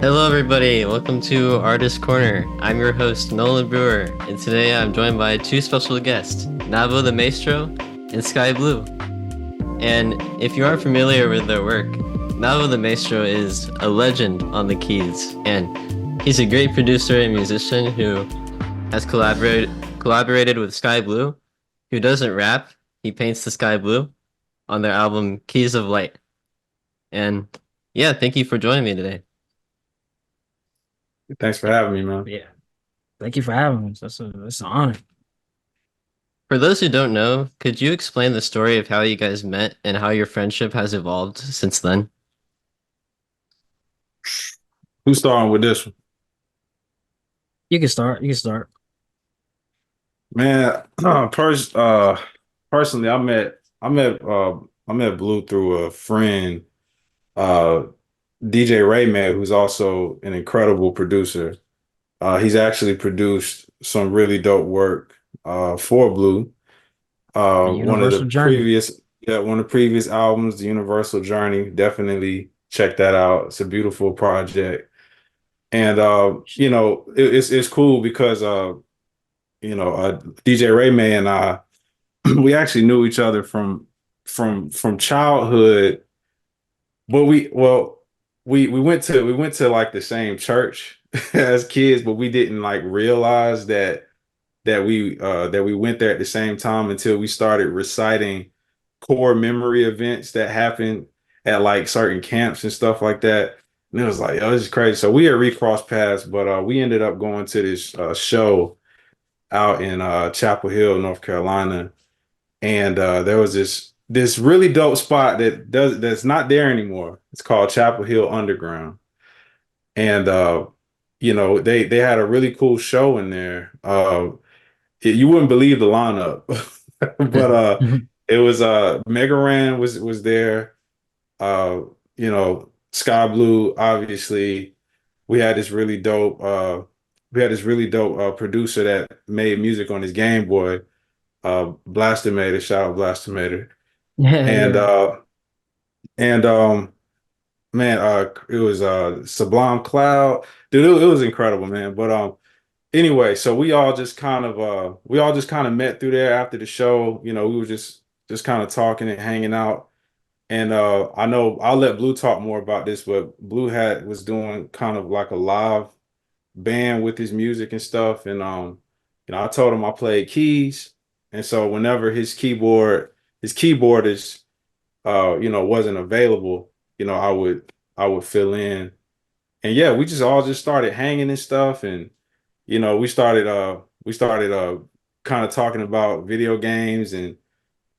Hello, everybody. Welcome to Artist Corner. I'm your host, Nolan Brewer, and today I'm joined by two special guests, Navo the Maestro and SkyBlew. And if you aren't familiar with their work, Navo the Maestro is a legend on the keys, and he's a great producer and musician who has collaborated with SkyBlew, who doesn't rap. He paints the sky blue on their album Keys of Light. And yeah, thank you for joining me today. Thanks for having me, man. Yeah. Thank you for having us. That's an honor. For those who don't know, could you explain the story of how you guys met and how your friendship has evolved since then? Who's starting with this one? You can start. You can start. Man, personally, I met Blue through a friend, uh, DJ Rayman, who's also an incredible producer. He's actually produced some really dope work for Blue. The One of the universal journey. previous albums, The Universal Journey. Definitely check that out. It's a beautiful project. And it's cool because DJ Rayman and I we actually knew each other from childhood, but we went to like the same church as kids, but we didn't like realize that we went there at the same time until we started reciting core memory events that happened at like certain camps and stuff like that. And it was like, oh, this is crazy. So we had recrossed paths, but we ended up going to this show out in Chapel Hill, North Carolina, and there was this really dope spot that's not there anymore. It's called Chapel Hill Underground, and they had a really cool show in there. You wouldn't believe the lineup, but it was Megaran was there. Uh, Sky Blue, obviously. We had this really dope producer that made music on his Game Boy, Blastomator, shout out Blastomator. Yeah, And yeah. and man, it was Sublime Cloud. Dude, it was incredible, man. But anyway, so we all just kind of met through there after the show. We were just kind of talking and hanging out. And I know I'll let Blue talk more about this, but Blue had was doing kind of like a live band with his music and stuff. And I told him I played keys. And so whenever his keyboard is wasn't available, I would fill in. And yeah, we just all just started hanging and stuff. And we started kind of talking about video games. And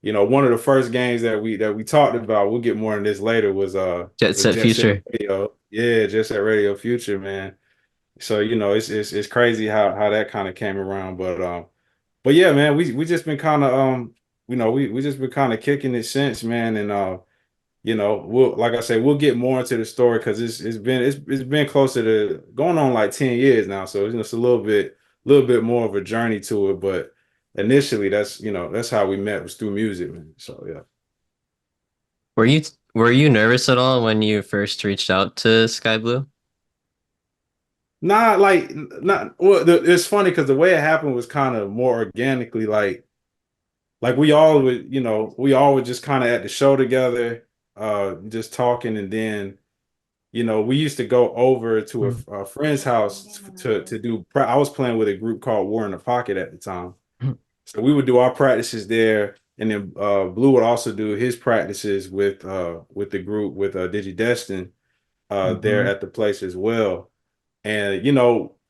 one of the first games that we talked about, we'll get more on this later, Jet was Set Jet Set Future. Radio. Yeah, Jet Set Radio Future, man. So it's crazy how that kind of came around, but yeah, man, we just been kind of we just been kind of kicking it since, man, and we'll like I said, we'll get more into the story because it's been closer to going on like 10 years now, so it's a little bit more of a journey to it, but initially that's how we met, was through music, man. So yeah. Were you were you nervous at all when you first reached out to Sky Blue? Not like not well. It's funny because the way it happened was kind of more organically. Like we all would just kind of at the show together, just talking, and then we used to go over to a friend's house to do. I was playing with a group called War in the Pocket at the time, so we would do our practices there, and then Blue would also do his practices with the group with DigiDestin there Mm-hmm. at the place as well. And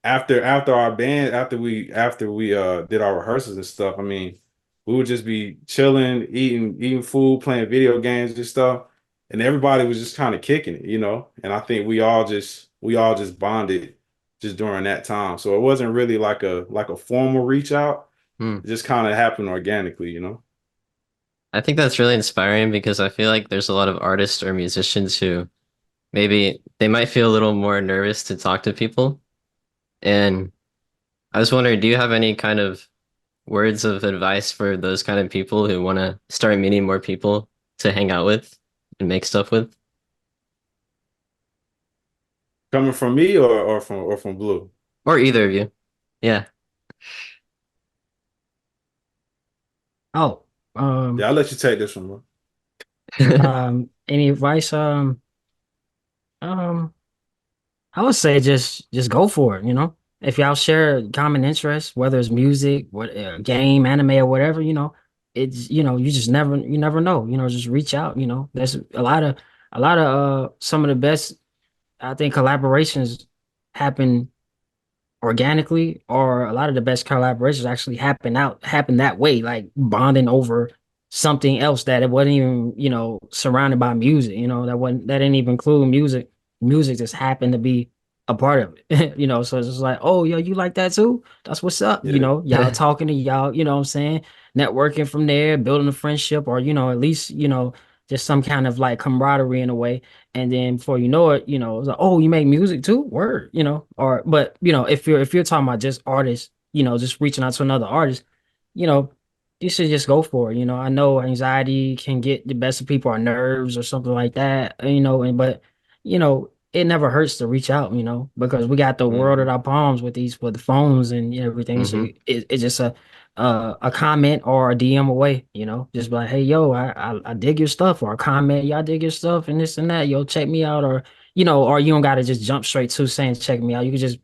after our band, after we did our rehearsals and stuff, I mean, we would just be chilling, eating food, playing video games and stuff. And everybody was just kind of kicking it. And I think we all just bonded just during that time. So it wasn't really like a formal reach out. Hmm. It just kind of happened organically. I think that's really inspiring because I feel like there's a lot of artists or musicians who maybe they might feel a little more nervous to talk to people. And I was wondering, do you have any kind of words of advice for those kind of people who want to start meeting more people to hang out with and make stuff with? Coming from me or from Blue? or either of you. Yeah. Oh, Yeah, um, I'll let you take this one, bro. any advice? Um, I would say just go for it, you know. If y'all share common interests, whether it's music, what game, anime, or whatever, you know, it's you just never know, just reach out, There's a lot of some of the best I think collaborations happen organically, or a lot of the best collaborations actually happen that way, like bonding over something else that it wasn't even, surrounded by music, that didn't even include music just happened to be a part of it. So it's just like, oh yo, you like that too? That's what's up. Yeah. Y'all talking to y'all, what I'm saying, networking from there, building a friendship, or at least, just some kind of like camaraderie in a way. And then before you know it, it's like, oh, you make music too? Word, or but if you're talking about just artists, just reaching out to another artist, you know, you should just go for it. I know anxiety can get the best of people, or nerves or something like that, but it never hurts to reach out, because we got the world at Hmm. our palms with the phones and everything. So Hmm. it's just a comment or a DM away, just be like, hey, yo, I dig your stuff, or a comment, y'all dig your stuff and this and that, yo, check me out, or you don't got to just jump straight to saying check me out. You could just,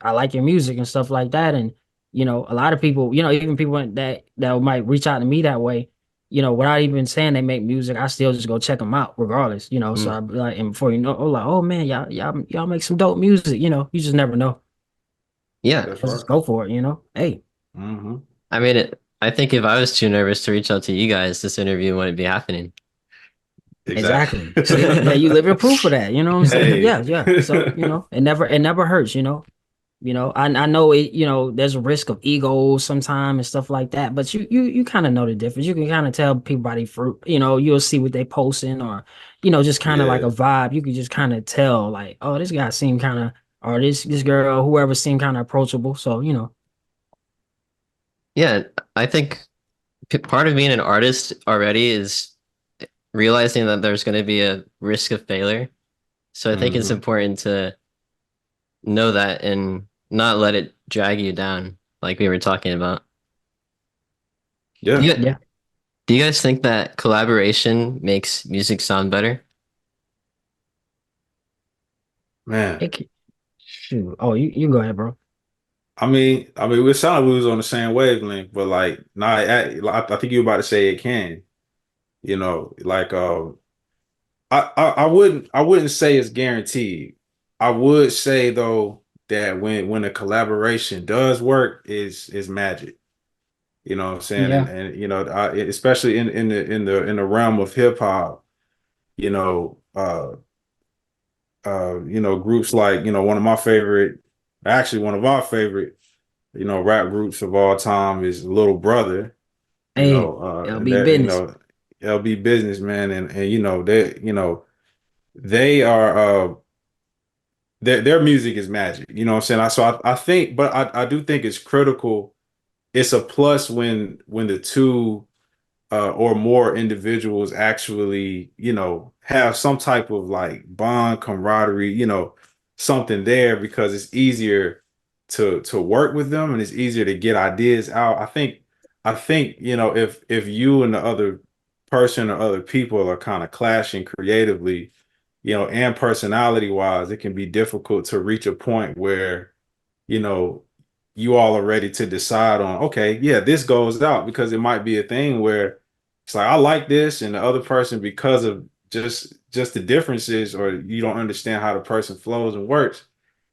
I like your music and stuff like that. And, a lot of people, even people that might reach out to me that way, without even saying they make music, I still just go check them out regardless, So Mm. I'd be like, and before you know, oh, like, oh man, y'all make some dope music, you just never know. Yeah. That's Let's just right. go for it. Hey. Hmm. I mean, I think if I was too nervous to reach out to you guys, this interview wouldn't be happening. Exactly. Exactly. See, yeah, you live in proof of that. You know what I'm saying? Hey. Yeah, yeah. So, it never hurts, I know it, there's a risk of ego sometime and stuff like that, but you kind of know the difference. You can kind of tell people by their fruit, you'll see what they posting, or, just kind of like a Yeah. vibe. You can just kind of tell, like, oh, this guy seemed kind of, or this girl, whoever seemed kind of approachable. So, Yeah, I think part of being an artist already is realizing that there's going to be a risk of failure. So I think it's Hmm. important to know that and not let it drag you down, like we were talking about. Do Yeah, you, yeah. do you guys think that collaboration makes music sound better? man. Shoot. Oh, you go ahead, bro. I mean, we sound like we was on the same wavelength, but like, nah, I think you were about to say it can. Like, I wouldn't say it's guaranteed. I would say though that when a collaboration does work, is magic. You know what I'm saying? And Yeah. and especially in the realm of hip hop, you know, uh, groups like one of our favorite, rap groups of all time is Little Brother. Hey, And LB that, business. LB Businessman, and they are their music is magic. You know what I'm saying? I think, but I do think it's critical. It's a plus when the two or more individuals actually, have some type of like bond, camaraderie, something there, because it's easier to work with them, and it's easier to get ideas out. I think, if you and the other person or other people are kind of clashing creatively, and personality wise, it can be difficult to reach a point where, you know, you all are ready to decide on, okay, yeah, this goes out, because it might be a thing where it's like, I like this, and the other person, because of just the differences, or you don't understand how the person flows and works,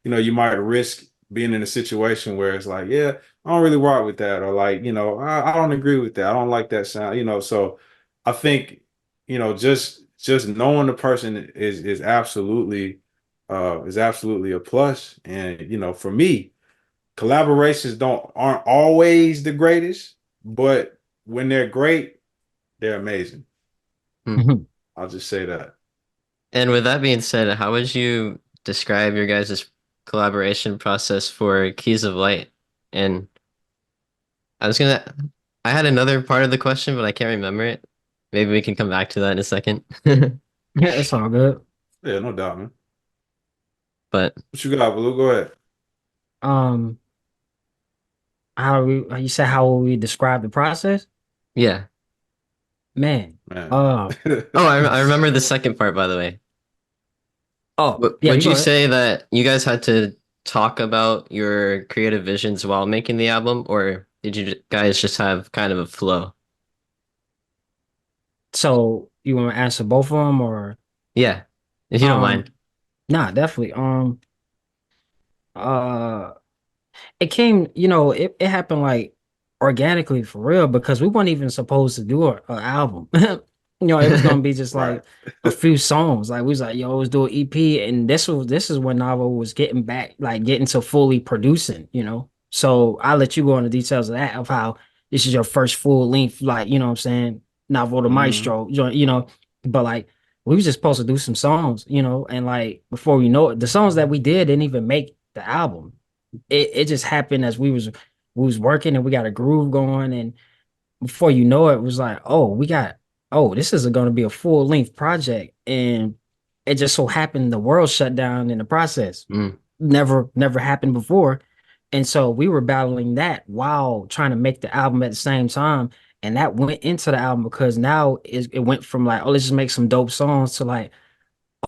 you might risk being in a situation where it's like, yeah, I don't really rock with that, or like, I don't agree with that. I don't like that sound, so I think, just knowing the person is absolutely a plus. And for me, collaborations aren't always the greatest, but when they're great, they're amazing. Hmm. I'll just say that. And with that being said, how would you describe your guys' collaboration process for Keys of Light? And I was gonna, I had another part of the question, but I can't remember it. Maybe we can come back to that in a second. Yeah, it's all good. Yeah, no doubt, man. But What you got, Blue? Go ahead. Um, how you said how will we describe the process? yeah. Man, Man. uh, Oh, I remember the second part, by the way. oh yeah, you Would go you ahead. say that you guys had to talk about your creative visions while making the album, or did you guys just have kind of a flow? So you want to answer both of them or Yeah, if you don't um? mind. Nah, definitely. Uh, it came, it happened like organically for real because we weren't even supposed to do a album. It was gonna be just Right. like a few songs. Like we was like, yo, let's do an EP, and this is when Navo was getting back, like getting to fully producing. So I'll let you go into details of that of how this is your first full length, like what I'm saying, Navo the Hmm. Maestro, but like we was just supposed to do some songs, and like before we know it, the songs that we didn't even make the album. It just happened as we was working and we got a groove going, and before you know it, it was like, this is going to be a full length project, and it just so happened the world shut down in the process. Mm, Never happened before, and so we were battling that while trying to make the album at the same time, and that went into the album because now it went from like, oh, let's just make some dope songs to like,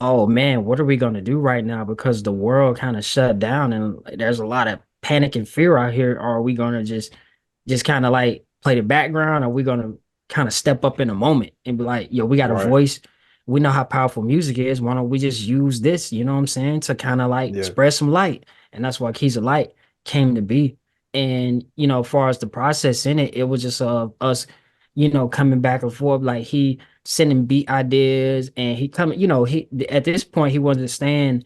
oh man, what are we gonna do right now? Because the world kind of shut down and there's a lot of panic and fear out here. Are we gonna just kind of like play the background? Or are we gonna kind of step up in a moment and be like, yo, we got a Right. voice. We know how powerful music is. Why don't we just use this, you know what I'm saying, to kind of like Yeah. spread some light? And that's why Keys of Light came to be. And as far as the process in it, it was just us, coming back and forth. Like he sending beat ideas and he coming, he at this point he wasn't staying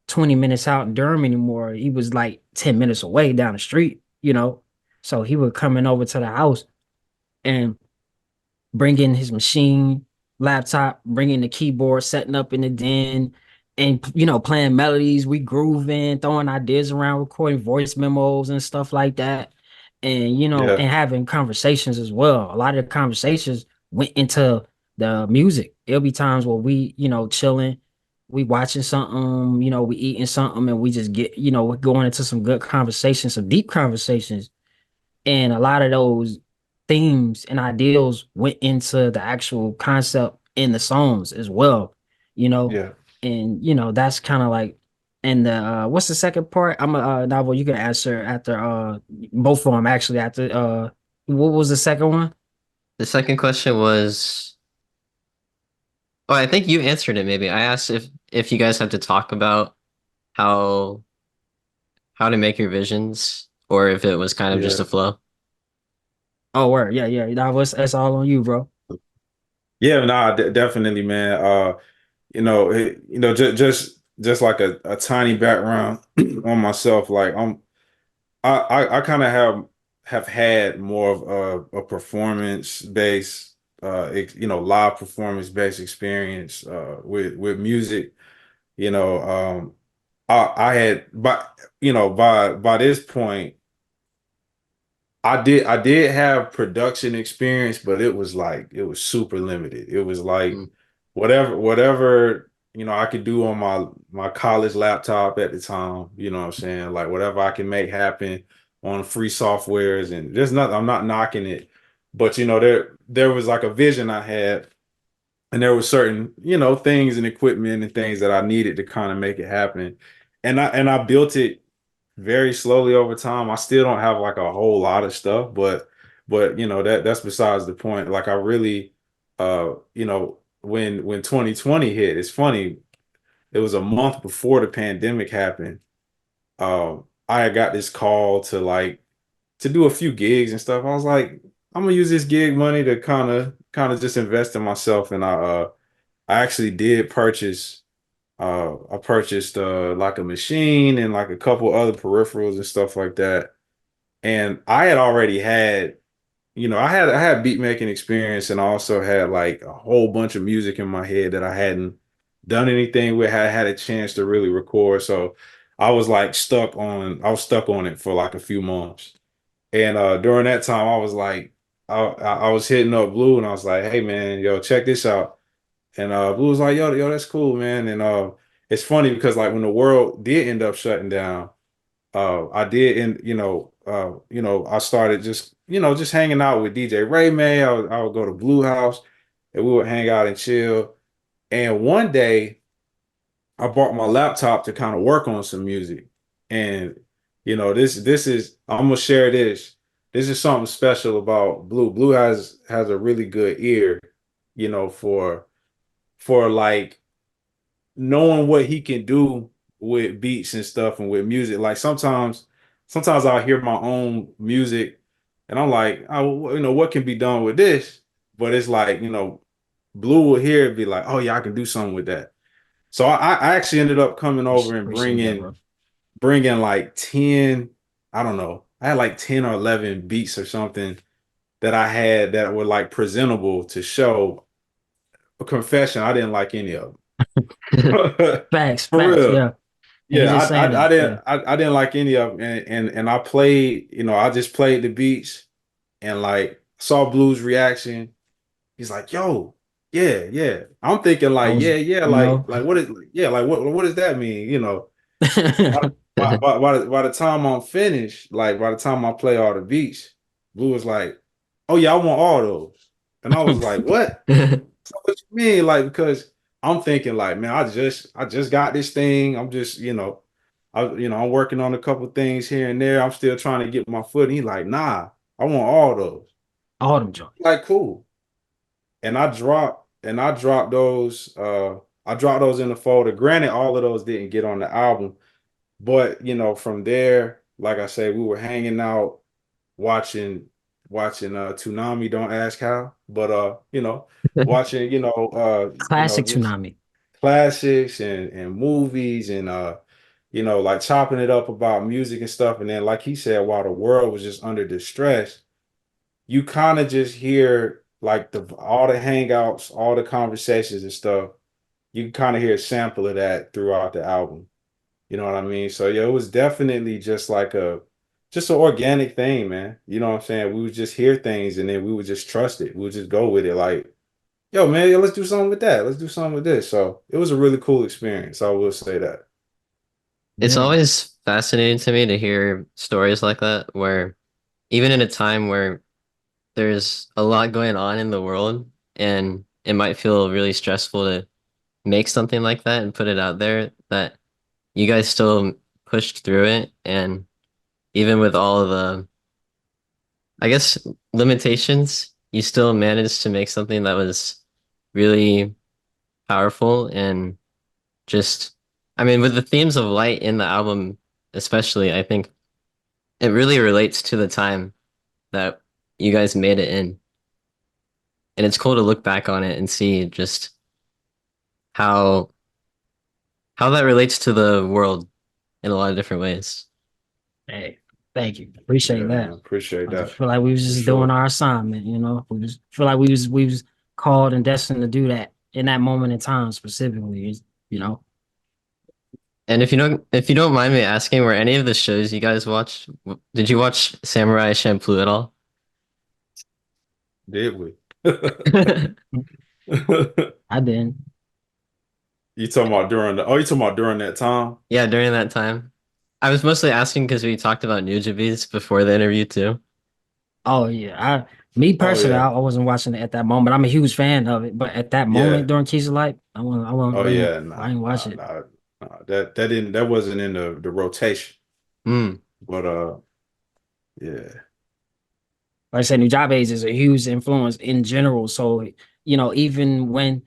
20 minutes out in Durham anymore. He was like 10 minutes away down the street. So he was coming over to the house and bringing his machine, laptop, bringing the keyboard, setting up in the den, and playing melodies. We grooving, throwing ideas around, recording voice memos and stuff like that, and Yeah. and having conversations as well. A lot of the conversations went into the music. There'll be times where we, chilling. We watching something, we eating something, and we just we're going into some good conversations, some deep conversations, and a lot of those themes and ideals went into the actual concept in the songs as well, you know. Yeah. And that's kind of like, and the what's the second part? I'm a Novel, you can answer after both of them actually after what was the second one? the second question was, oh, I think you answered it maybe. I asked if you guys have to talk about how how to make your visions or if it was kind of just Yeah. a flow. Oh, word, yeah, that was that's all on you, bro. Yeah, nah, definitely, man. Just like a tiny background on myself. Like I kind of have had more of a performance based, live performance based experience with music. You know, I had, but by this point. I did have production experience, but it was super limited. It was like Mm, whatever I could do on my college laptop at the time, you know what I'm saying? Like whatever I can make happen on free softwares, and there's nothing, I'm not knocking it, but there was like a vision I had, and there were certain, things and equipment and things that I needed to kind of make it happen. And I built it very slowly over time. I still don't have like a whole lot of stuff, but that's besides the point. Like I really when 2020 hit, it's funny, it was a month before the pandemic happened. I had got this call to do a few gigs and stuff. I was like, I'm gonna use this gig money to kind of just invest in myself. And I actually did purchase I purchased like a machine and like a couple other peripherals and stuff like that. And I had already had, I had beat making experience, and I also had like a whole bunch of music in my head that I hadn't done anything with, had a chance to really record. So I was stuck on it for like a few months. And during that time I was like, I was hitting up Blue and I was like, hey man, yo, check this out. And Blue was like, yo, that's cool, man. it's funny because like when the world did end up shutting down, I did, and I started just just hanging out with DJ Ray May. I would go to Blue House, and we would hang out and chill. And one day, I bought my laptop to kind of work on some music, and this is I'm gonna share this. This is something special about Blue. Blue has a really good ear, for like knowing what he can do with beats and stuff and with music. Like sometimes I'll hear my own music and I'm like, oh, what can be done with this? But it's like, Blue will hear it and be like, oh yeah, I can do something with that. So I actually ended up coming over and Appreciate that, bro. bringing like 10, I don't know. I had like 10 or 11 beats or something that I had that were like presentable to show. A confession, I didn't like any of them. Facts, For facts, real. yeah. And you Yeah, just saying I that, yeah. didn't I didn't like any of them, and I played, I just played the beats and like saw Blue's reaction. He's like, "Yo, yeah, yeah." I'm thinking I like, was, "Yeah, yeah, you know, like what is yeah, like what does that mean?" By the time I'm finished, like by the time I play all the beats, Blue was like, "Oh yeah, I want all those," and I was like, "What? So what you mean?" Like because I'm thinking like, man, I just got this thing. I'm just I'm working on a couple things here and there. I'm still trying to get my foot. And he like, nah, I want all those. all them joints. Like cool. And I dropped those. I dropped those in the folder. Granted, all of those didn't get on the album, but from there, like I said, we were hanging out, watching Toonami. Don't ask how, but watching Classic just Tsunami. classics and movies and like chopping it up about music and stuff. And then, like he said, while the world was just under distress, you kind of just hear like all the hangouts, all the conversations and stuff. You can kind of hear a sample of that throughout the album. You know what I mean? So yeah, it was definitely just an organic thing, man. You know what I'm saying? We would just hear things and then we would just trust it. We would just go with it like, yo, man, yeah, let's do something with that. Let's do something with this. So it was a really cool experience. I will say that. It's Yeah. always fascinating to me to hear stories like that, where even in a time where there's a lot going on in the world and it might feel really stressful to make something like that and put it out there, that you guys still pushed through it. And even with all of the, I guess, limitations, you still managed to make something that was really powerful and just, I mean, with the themes of light in the album, especially, I think it really relates to the time that you guys made it in. And it's cool to look back on it and see just how that relates to the world in a lot of different ways. Hey, thank you. Appreciate Yeah, man. that. Appreciate I just that feel like we was for just doing sure. our assignment, you know. We just feel like we was called and destined to do that in that moment in time specifically, you know. And if you don't mind me asking, were any of the shows you guys watched, did you watch Samurai Champloo at all? Did we? I didn't. You talking about during that time? Yeah, during that time. I was mostly asking because we talked about nujabes before the interview too. Oh yeah. Me Oh personally, yeah. I wasn't watching it at that moment. I'm a huge fan of it, but at that moment Yeah. during Keys of Light, Oh yeah. I Nah, didn't watch nah, it. nah, nah. That wasn't in the rotation. Mm, But yeah. Like I said, Nujabes is a huge influence in general. So, even when,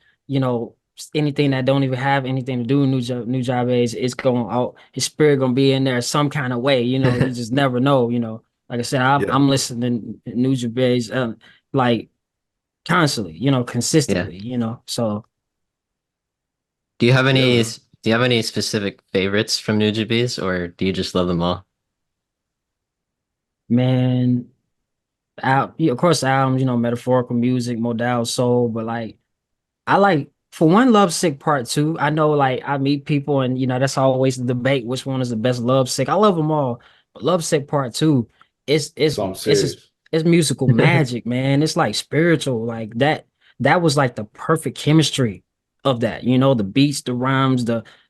anything that don't even have anything to do with Nujabes, it's going out, his spirit gonna be in there some kind of way, you just never know. Like I said, Yeah. I'm listening to Nujabes like constantly, yeah. consistently. So Yeah, man. Do you have any specific favorites from nujabes, or do you just love them all? man, yeah, of course albums, metaphorical music, modal soul, but like I like for one Lovesick Part Two. I know like I meet people and that's always the debate which one is the best Lovesick. I love them all, but Lovesick Part Two, it's it's Something it's just serious. it's musical magic, man. It's like spiritual, like that. That was like the perfect chemistry of that. The beats, the rhymes,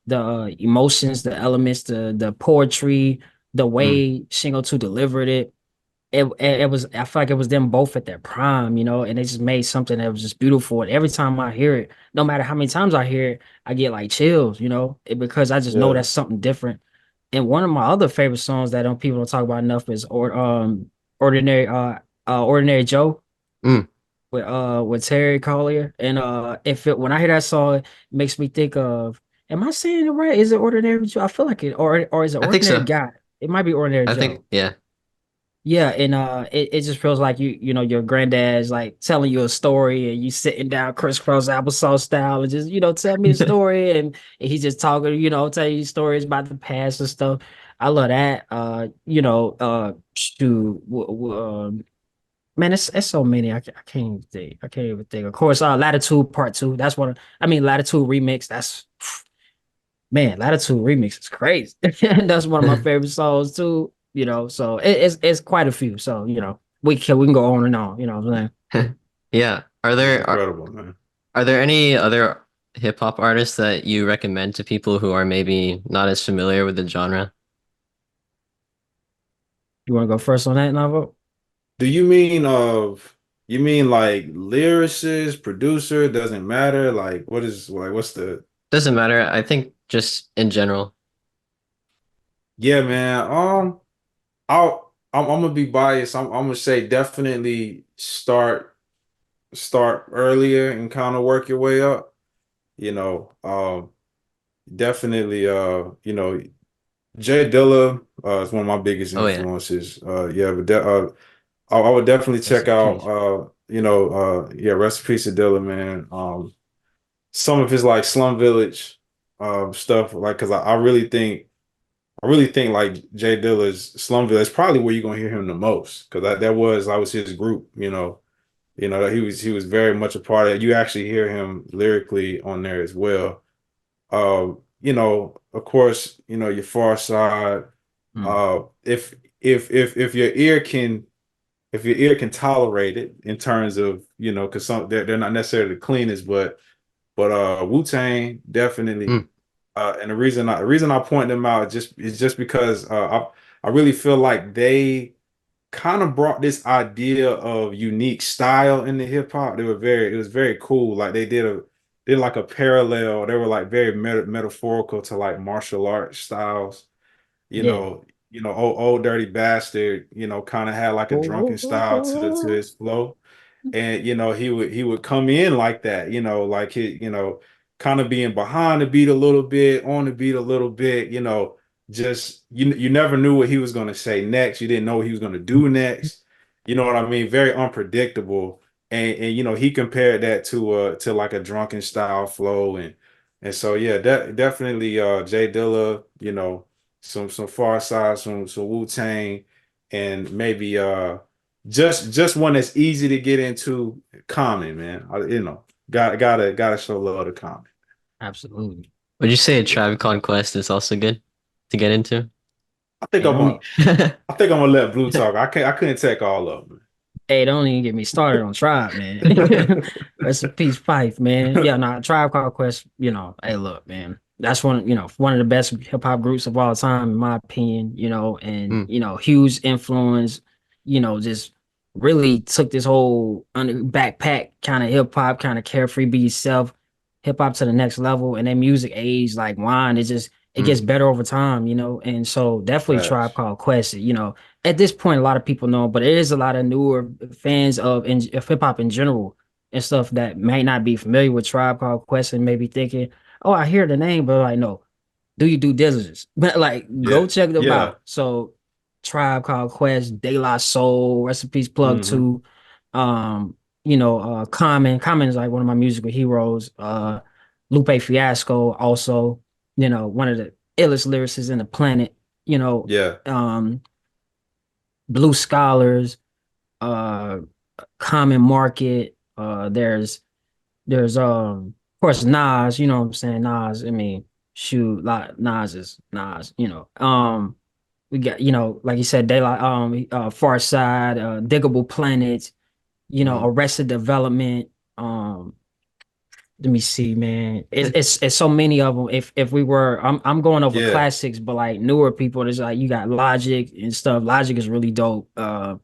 the emotions, the elements, the poetry, the Mm, way Shingo 2 delivered it. It was, I feel like it was them both at their prime, and they just made something that was just beautiful. And every time I hear it, no matter how many times I hear it, I get like chills, because I just know yeah. that's something different. And one of my other favorite songs that people don't talk about enough is Ordinary Joe Mm. with Terry Collier. And if it when I hear that song, it makes me think of, am I saying it right? Is it Ordinary Joe? I feel like it, or is it I think Ordinary so. Guy? It might be Ordinary I think Joe. yeah. Yeah, and it just feels like your granddad's like telling you a story and you sitting down crisscross applesauce style and just tell me a story, and he's just talking, telling you stories about the past and stuff. I love that. Shoot, man, it's so many. I can't even think. I can't even think. Of course, Latitude Part Two. That's one. I mean, Latitude Remix. That's Man, Latitude Remix is crazy. That's one of my favorite songs too. So it's quite a few. So we can go on and on. You know what I'm saying? Yeah. Are It's there incredible, man. are there any other hip hop artists that you recommend to people who are maybe not as familiar with the genre? You want to go first on that, Navo? Do you mean like lyricist, producer, doesn't matter? Like what's the Doesn't matter. I think just in general. yeah, man. I'm gonna be biased. I'm gonna say definitely start earlier and kind of work your way up. You know, definitely Jay Dilla is one of my biggest Oh yeah. influences. Yeah, but I would definitely Rest check in out peace. yeah, rest in peace to Dilla, man. Some of his like Slum Village stuff, like because I really think like Jay Dilla's Slum Village is probably where you're gonna hear him the most because that was his group, that he was very much a part of it. You actually hear him lyrically on there as well. Of course, your Far Side. Mm. Uh, if your ear can tolerate it in terms of because some they're not necessarily the cleanest, but Wu-Tang definitely. Mm. And the reason I point them out just because I really feel like they kind of brought this idea of unique style in the hip hop. It was very cool. Like they did like a parallel. They were like very metaphorical to like martial arts styles. Yeah. Old Dirty Bastard, kind of had like a drunken style to his flow. And he would come in like that, like kind of being behind the beat a little bit, on the beat a little bit, just you never knew what he was going to say next. You didn't know what he was going to do next. You know what I mean? Very unpredictable. And he compared that to like a drunken style flow, and so yeah, definitely Jay Dilla, some Far Side, some Wu-Tang, and maybe just one that's easy to get into. Common, man. Gotta show love to Common. Absolutely. Would you say a Yeah. Tribe Called Quest is also good to get into? I think Hey, I'm don't a e- I think I'm gonna let Blue talk. I couldn't take all of hey, don't even get me started on Tribe, man. them. Rest in peace, Pipe, man. Yeah, no, Tribe Called Quest. Hey, look, man. That's one of the best hip hop groups of all time, in my opinion. And Mm. huge influence. Just really took this whole under backpack kind of hip hop, kind of carefree, be yourself, hip hop to the next level. And their music age like wine. It Mm. gets better over time. And so definitely Tribe Facts. Called Quest. At this point, a lot of people know, but there is a lot of newer fans of hip hop in general and stuff that may not be familiar with Tribe Called Quest and may be thinking, "Oh, I hear the name," but like, no, do you do diligence? But like, go Yeah. check them Yeah. out. So, Tribe Called Quest, De La Soul, Recipes Plug Hmm. Two, Common is like one of my musical heroes. Lupe Fiasco also, one of the illest lyricists in the planet. You know, Yeah. um Blue Scholars, uh Common Market, there's of course Nas, you know what I'm saying? Nas, I mean, shoot, like Nas is Nas, we got, like you said, Daylight, Far Side, Diggable Planet, Hmm. Arrested Development, um, Let me see, man. It's so many of them. If we were, I'm going over Yeah. classics, but like newer people, there's like you got Logic and stuff. Logic is really dope. Of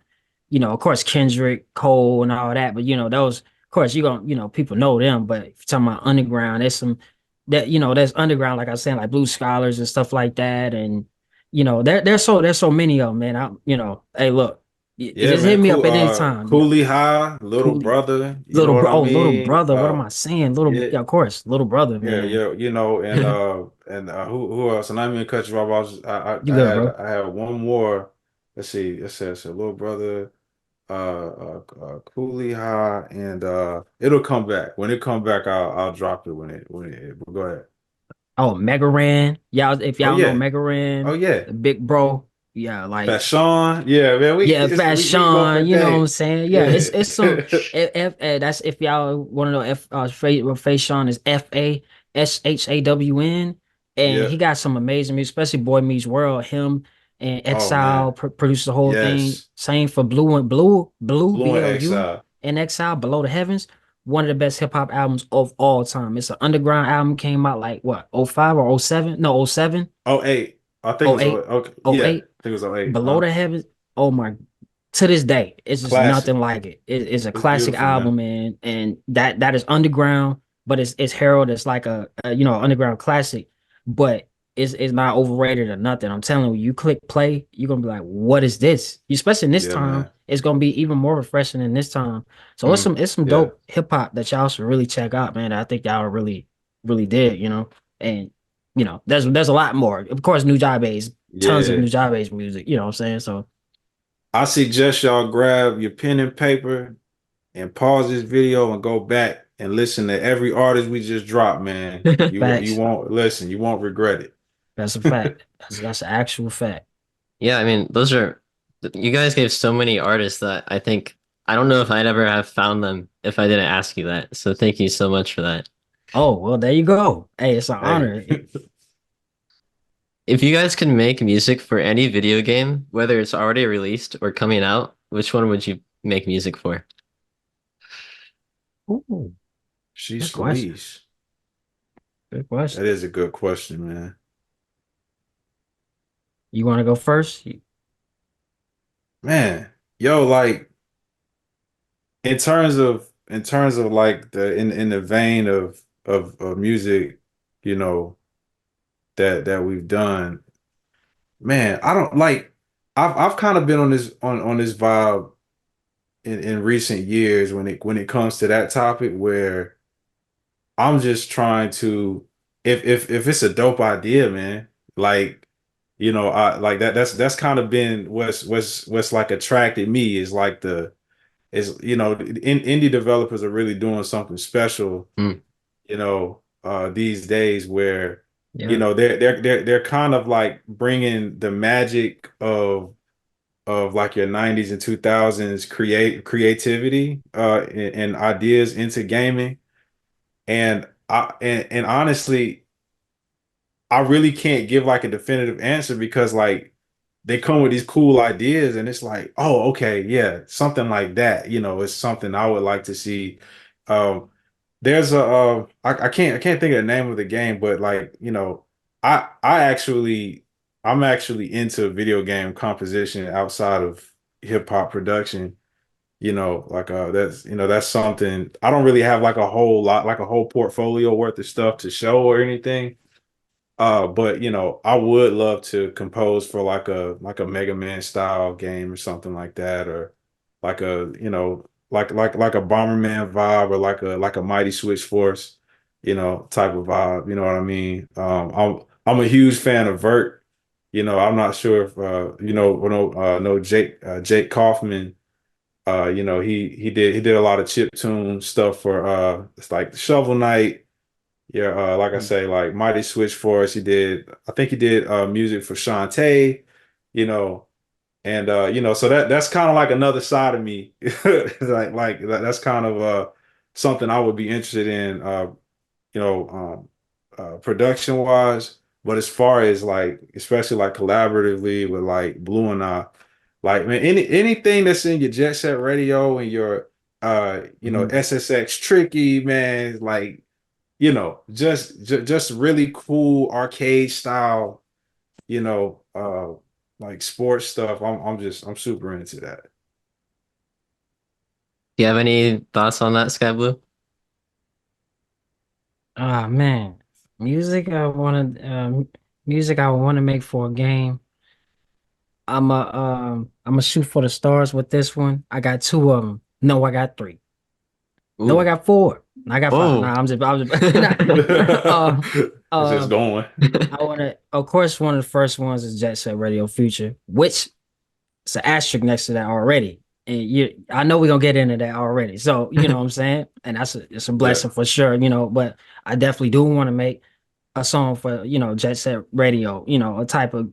course Kendrick, Cole, and all that. But those, of course, people know them. But if you're talking about underground, there's some there's underground, like I was saying, like Blue Scholars and stuff like that. And there's so many of them, man. Hey, look, Yeah, just hit man. me up Cool. at any time. Coolie High, little Cool. brother. You know what I Little mean? brother. What am I saying? Yeah, Yeah, of course, little brother, yeah, man. yeah. And who else? And I mean, cut you off. You good, bro? I had one more. Let's see. It says little brother. Cooley High, and it'll come back. When it come back, I'll drop it but go ahead. Oh, Mega Ran. Y'all, if Oh y'all know yeah. Mega Oh Ran, yeah. the big bro. Yeah, like Fashion. Yeah, man. yeah, We can go for Fashion. You know what I'm days. saying? Yeah, Yeah. it's some. That's if y'all want to know. Fashion is Fashawn, and Yeah. he got some amazing music, especially Boy Meets World. Him and Oh Exile man. produced the whole thing. Yes. Same for Blue Blue and BLU Exile. and Exile Below the Heavens. One of the best hip hop albums of all time. It's an underground album. Came out like what, '05 or '07? No, '07, Oh eight. I think it was '08, okay. Yeah. I '08. think it was 08. Below the Heavens. Oh my, to this day, it's just Classic. nothing like it. It's a It's classic beautiful, man. album, and that is underground, but it's heralded as like a underground classic, but it's not overrated or nothing. I'm telling you, you click play, you're gonna be like, what is this? Especially in this Yeah, time, man. it's gonna be even more refreshing in this time. So it's some Yeah. dope hip hop that y'all should really check out, man. I think y'all really really did. And there's a lot more. Of course, New Jabez, tons of Yeah. New Jabez music. You know what I'm saying? So I suggest y'all grab your pen and paper and pause this video and go back and listen to every artist we just dropped, man. You facts. won't listen, you won't regret That's a it. fact. That's an actual fact. Yeah, I mean, those are you guys gave so many artists that I think I don't know if I'd ever have found them if I didn't ask you that. So thank you so much for that. Oh, well, there you go. Hey, it's an Hey. honor. If you guys could make music for any video game, whether it's already released or coming out, which one would you make music for? Ooh, good Sheesh question. Louise. Good That question. is a good question, man. You want to go first? Man, yo, like in terms of like in the vein of music, you know, that we've done, man, I don't like I've kind of been on this vibe in recent years when it comes to that topic where I'm just trying to if it's a dope idea, man, like I like that's kind of been what's like attracted me is like the is indie developers are really doing something special, Mm, these days where Yeah. they're kind of like bringing the magic of like your 90s and 2000s creativity and ideas into gaming. And honestly, I really can't give like a definitive answer because like they come with these cool ideas and it's like, oh, okay, yeah, something like that, it's something I would like to see. Um, there's I can't think of the name of the game, but like, I'm actually into video game composition outside of hip hop production. Like that's something I don't really have like a whole lot, like a whole portfolio worth of stuff to show or anything. But I would love to compose for like a Mega Man style game or something like that, or like a like a Bomberman vibe, or like a Mighty Switch Force, type of vibe. You know what I mean? I'm a huge fan of Vert. I'm not sure if know Jake Kaufman. He did a lot of chip tune stuff for it's like Shovel Knight. Yeah, like I Mm. say, like Mighty Switch Force, I think he did music for Shantae, you know, and so that's kind of like another side of me. That's kind of something I would be interested in, production wise. But as far as like, especially like collaboratively with like Blue and I, like man, anything that's in your Jet Set Radio and your Mhm. SSX Tricky, man, like just really cool arcade style, you know, like sports stuff. I'm super into that. Do you have any thoughts on that, SkyBlue? Ah man, music I want to make for a game. I'm a shoot for the stars with this one. I got two of them. No, I got three. No, I Ooh. got four. I got five. Whoa. Nah, I'm just nah, uh, It's just uh, going. I want to, of course, one of the first ones is Jet Set Radio Future, which it's an asterisk next to that already. And I know we're gonna get into that already. So, you know what I'm saying? And it's a Yeah, blessing for sure, you know, but I definitely do want to make a song for, Jet Set Radio, a type of,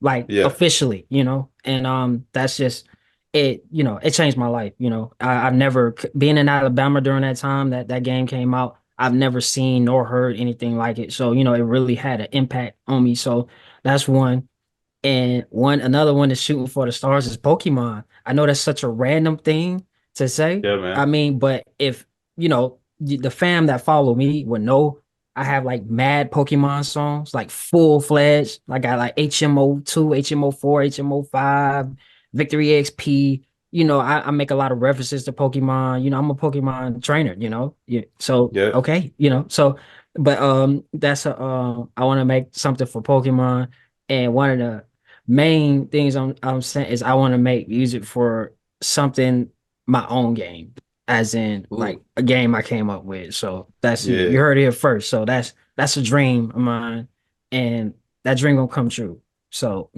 like yeah, officially, and that's just it, it changed my life, I've never been in Alabama during that time that game came out. I've never seen nor heard anything like it. So, it really had an impact on me. So that's one. And another one that's shooting for the stars is Pokemon. I know that's such a random thing to say. yeah, I man. mean, but if the fam that follow me would know I have like mad Pokemon songs, like full fledged. Like I like HMO2, HMO4, HMO5, Victory XP. I make a lot of references to Pokemon. I'm a Pokemon trainer, Yeah. So Yeah. okay, but that's I want to make something for Pokemon. And one of the main things I'm saying is I want to make music for something my own game, as in like Ooh. a game I came up with. So that's you Yeah. heard it here first. So that's a dream of mine, and that dream gonna come true. So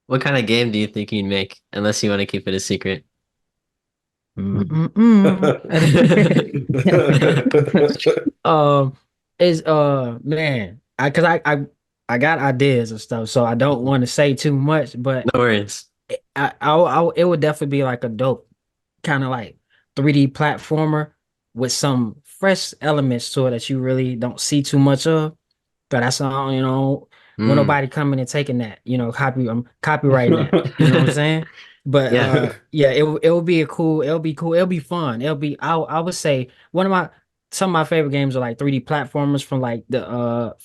What kind of game do you think you'd make, unless you want to keep it a secret? mm-mm. um, is man, I got ideas and stuff, so I don't want to say too much, but No worries. it would definitely be like a dope kind of like 3D platformer with some fresh elements to it that you really don't see too much of. But that's all, when Mm, nobody coming and taking that, I'm copywriting that, you know what I'm saying? But yeah. yeah, it will be it'll be cool, it'll be fun. I would say some of my favorite games are like 3D platformers from like the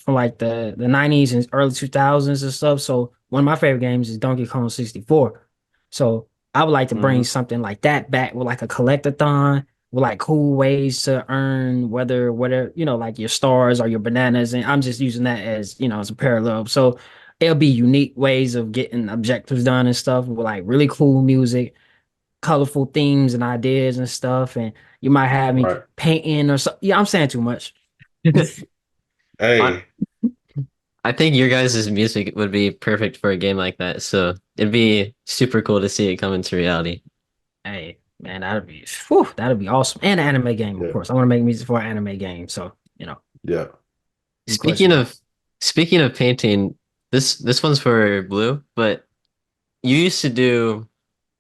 90s and early 2000s and stuff. So one of my favorite games is Donkey Kong 64. So I would like to bring Mhm. something like that back with like a collectathon with like cool ways to earn whether like your stars or your bananas, and I'm just using that as as a parallel. So it'll be unique ways of getting objectives done and stuff with like really cool music, colorful themes and ideas and stuff, and you might have me Right. painting or so. Yeah, I'm saying too much. I, Hey, I think your guys' music would be perfect for a game like that. So it'd be super cool to see it come into reality. Hey man, that'd be awesome. And an anime game, of yeah, course. I want to make music for an anime game, so yeah. be pushing Speaking that. of speaking of painting, this one's for Blue, but you used to do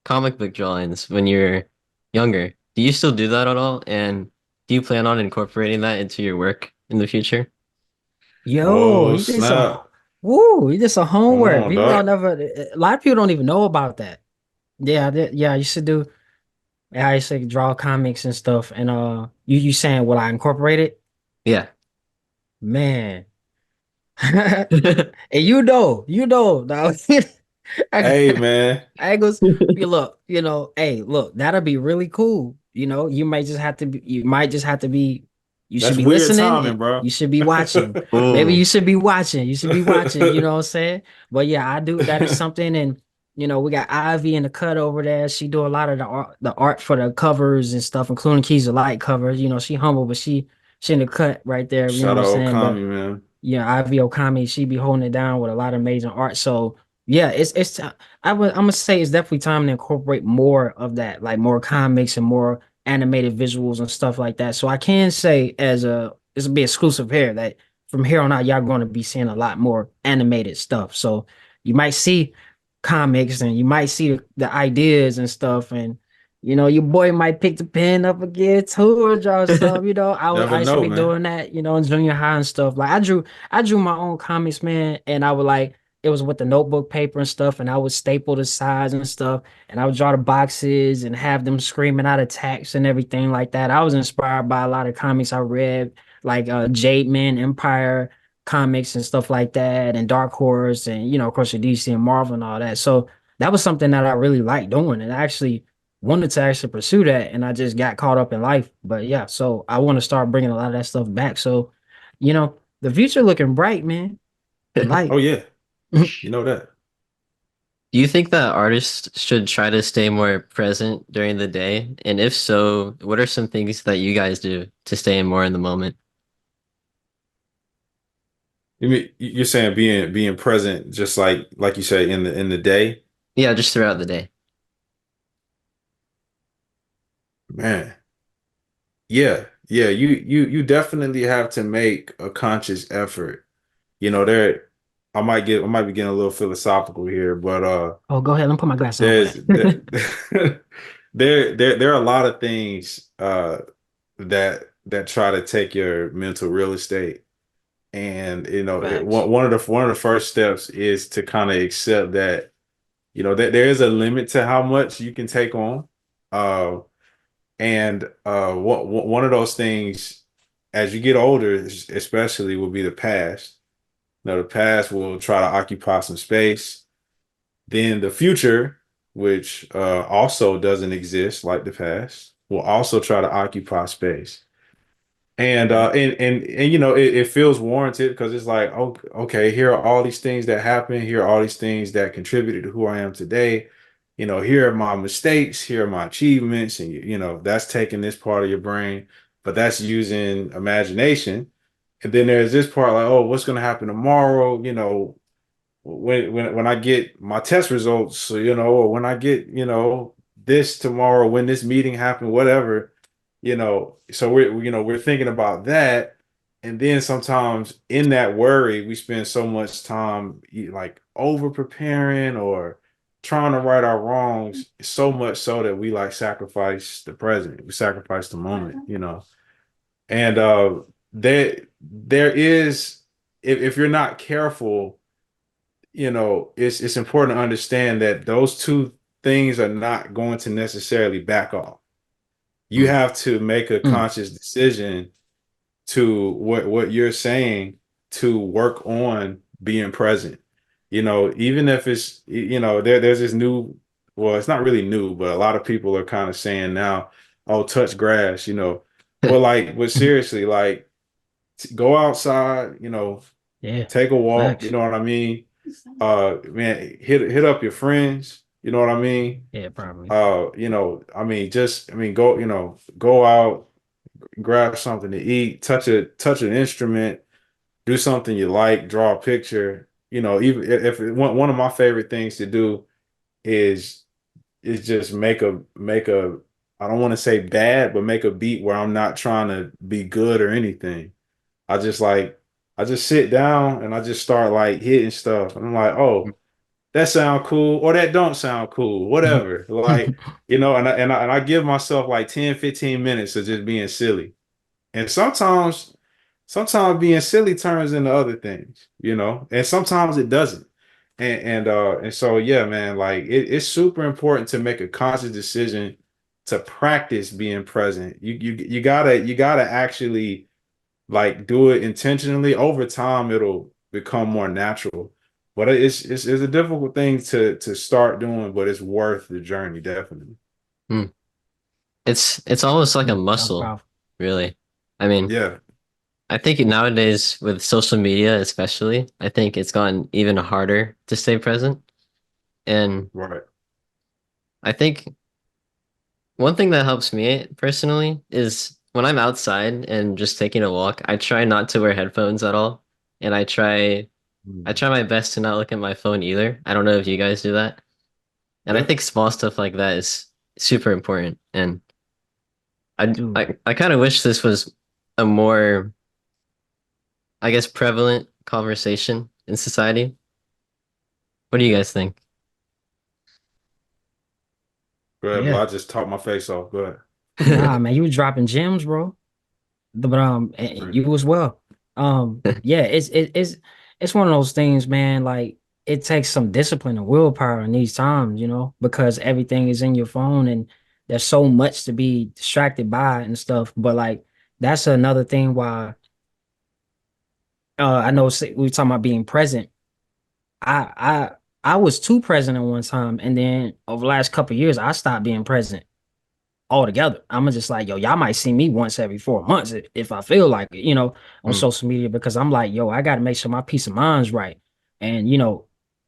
comic book drawings when you were younger. Do you still do that at all? And do you plan on incorporating that into your work in the future? Yo, Oh he did some. snap! Woo, he did some Come homework. on, People don't doc. never. A lot of people don't even know about that. Yeah, yeah. You should do. Yeah, I used to draw comics and stuff. And you saying will I incorporate it? Yeah. Man, and now I, Hey, man. I goes, you look, hey, look, that'll be really cool. You might just have to be, you should That's be weird listening. timing, bro. You should be watching. Maybe Oh, you should be watching. You should be watching, you know what I'm saying? But yeah, I do. That is something. And, we got Ivy in the cut over there. She do a lot of the art for the covers and stuff, including Keys of Light covers. She humble, but she in the cut right there. You know Shout what I'm out saying? But Okami, man. yeah, Ivy Okami, she be holding it down with a lot of amazing art. So yeah, I'm gonna say it's definitely time to incorporate more of that, like more comics and more animated visuals and stuff like that. So I can say this will be exclusive here that from here on out, y'all going to be seeing a lot more animated stuff. So you might see comics and you might see the ideas and stuff, and your boy might pick the pen up again too or draw stuff. Never I used to know, be man. doing that, in junior high and stuff. Like I drew my own comics, man, and I would like it was with the notebook paper and stuff, and I would staple the sides and stuff, and I would draw the boxes and have them screaming out attacks and everything like that. I was inspired by a lot of comics I read like Jade Man Empire comics and stuff like that, and Dark Horse, and of course, your DC and Marvel and all that. So that was something that I really liked doing, and I actually wanted to actually pursue that, and I just got caught up in life. But yeah, so I want to start bringing a lot of that stuff back. So, the future looking bright, man. The Oh light. yeah, you know that. Do you think that artists should try to stay more present during the day? And if so, what are some things that you guys do to stay more in the moment? You mean you're saying being present, just like you say in the day, Yeah, just throughout the day. man. Yeah, yeah. You definitely have to make a conscious effort. There. I might be getting a little philosophical here, but Oh, go ahead. Let me put my glasses on for there's that. there are a lot of things that try to take your mental real estate. And Facts. one of the first steps is to kind of accept that that there is a limit to how much you can take on. Uh, and one of those things, as you get older, especially, will be the past. The past will try to occupy some space. Then the future, which also doesn't exist like the past, will also try to occupy space. And Yeah. it feels warranted because it's like, oh, okay, here are all these things that happen. Here are all these things that contributed to who I am today. Here are my mistakes. Here are my achievements, and that's taking this part of your brain, but that's using imagination. And then there's this part like, oh, what's going to happen tomorrow? When I get my test results, so, or when I get, this tomorrow, when this meeting happened, whatever, so we're thinking about that. And then sometimes in that worry, we spend so much time like over preparing or trying to right our wrongs, so much so that we like sacrifice the present, we sacrifice the moment. And there is, if you're not careful, it's important to understand that those two things are not going to necessarily back off. You Mm. have to make a Mm. conscious decision to what you're saying, to work on being present. Even if it's there's this new, well, it's not really new, but a lot of people are kind of saying now, oh, touch grass. Well, like, but seriously, like, go outside, Yeah. take a walk, you Facts. know what I mean? Man, hit up your friends, you know what I mean? Yeah, probably. Go, go out, grab something to eat, touch an instrument, do something you like, draw a picture. Even if one of my favorite things to do is just make a I don't want to say bad, but make a beat where I'm not trying to be good or anything. I just like I just sit down and I just start like hitting stuff. And I'm like, oh, that sound cool or that don't sound cool, whatever. Like, and I give myself like 10, 15 minutes of just being silly. And sometimes being silly turns into other things, and sometimes it doesn't. And so yeah, man, like it's super important to make a conscious decision to practice being present. You gotta actually like do it intentionally. Over time it'll become more natural. But it's a difficult thing to start doing, but it's worth the journey, definitely. Mm. It's almost like a That was muscle, powerful. really. I mean, Yeah, I think nowadays with social media especially, I think it's gotten even harder to stay present. And right. I think one thing that helps me personally is when I'm outside and just taking a walk, I try not to wear headphones at all. And I Mhm. try my best to not look at my phone either. I don't know if you guys do that. And I Yeah. think small stuff like that is super important. And Dude. I kind of wish this was a more, I guess, prevalent conversation in society. What do you guys think? Go ahead, bro. Yeah. I just talked my face off. Go ahead. Nah, man, you was dropping gems, bro. But Right. you as well. Yeah, it's one of those things, man. Like it takes some discipline and willpower in these times, because everything is in your phone and there's so much to be distracted by and stuff. But like that's another thing why. I know we were talking about being present. I I I was too present at one time, and then over the last couple of years, I stopped being present altogether. I'm just like, yo, y'all might see me once every 4 months if I feel like it, on Mm, social media because I'm like, yo, I got to make sure my peace of mind's right. And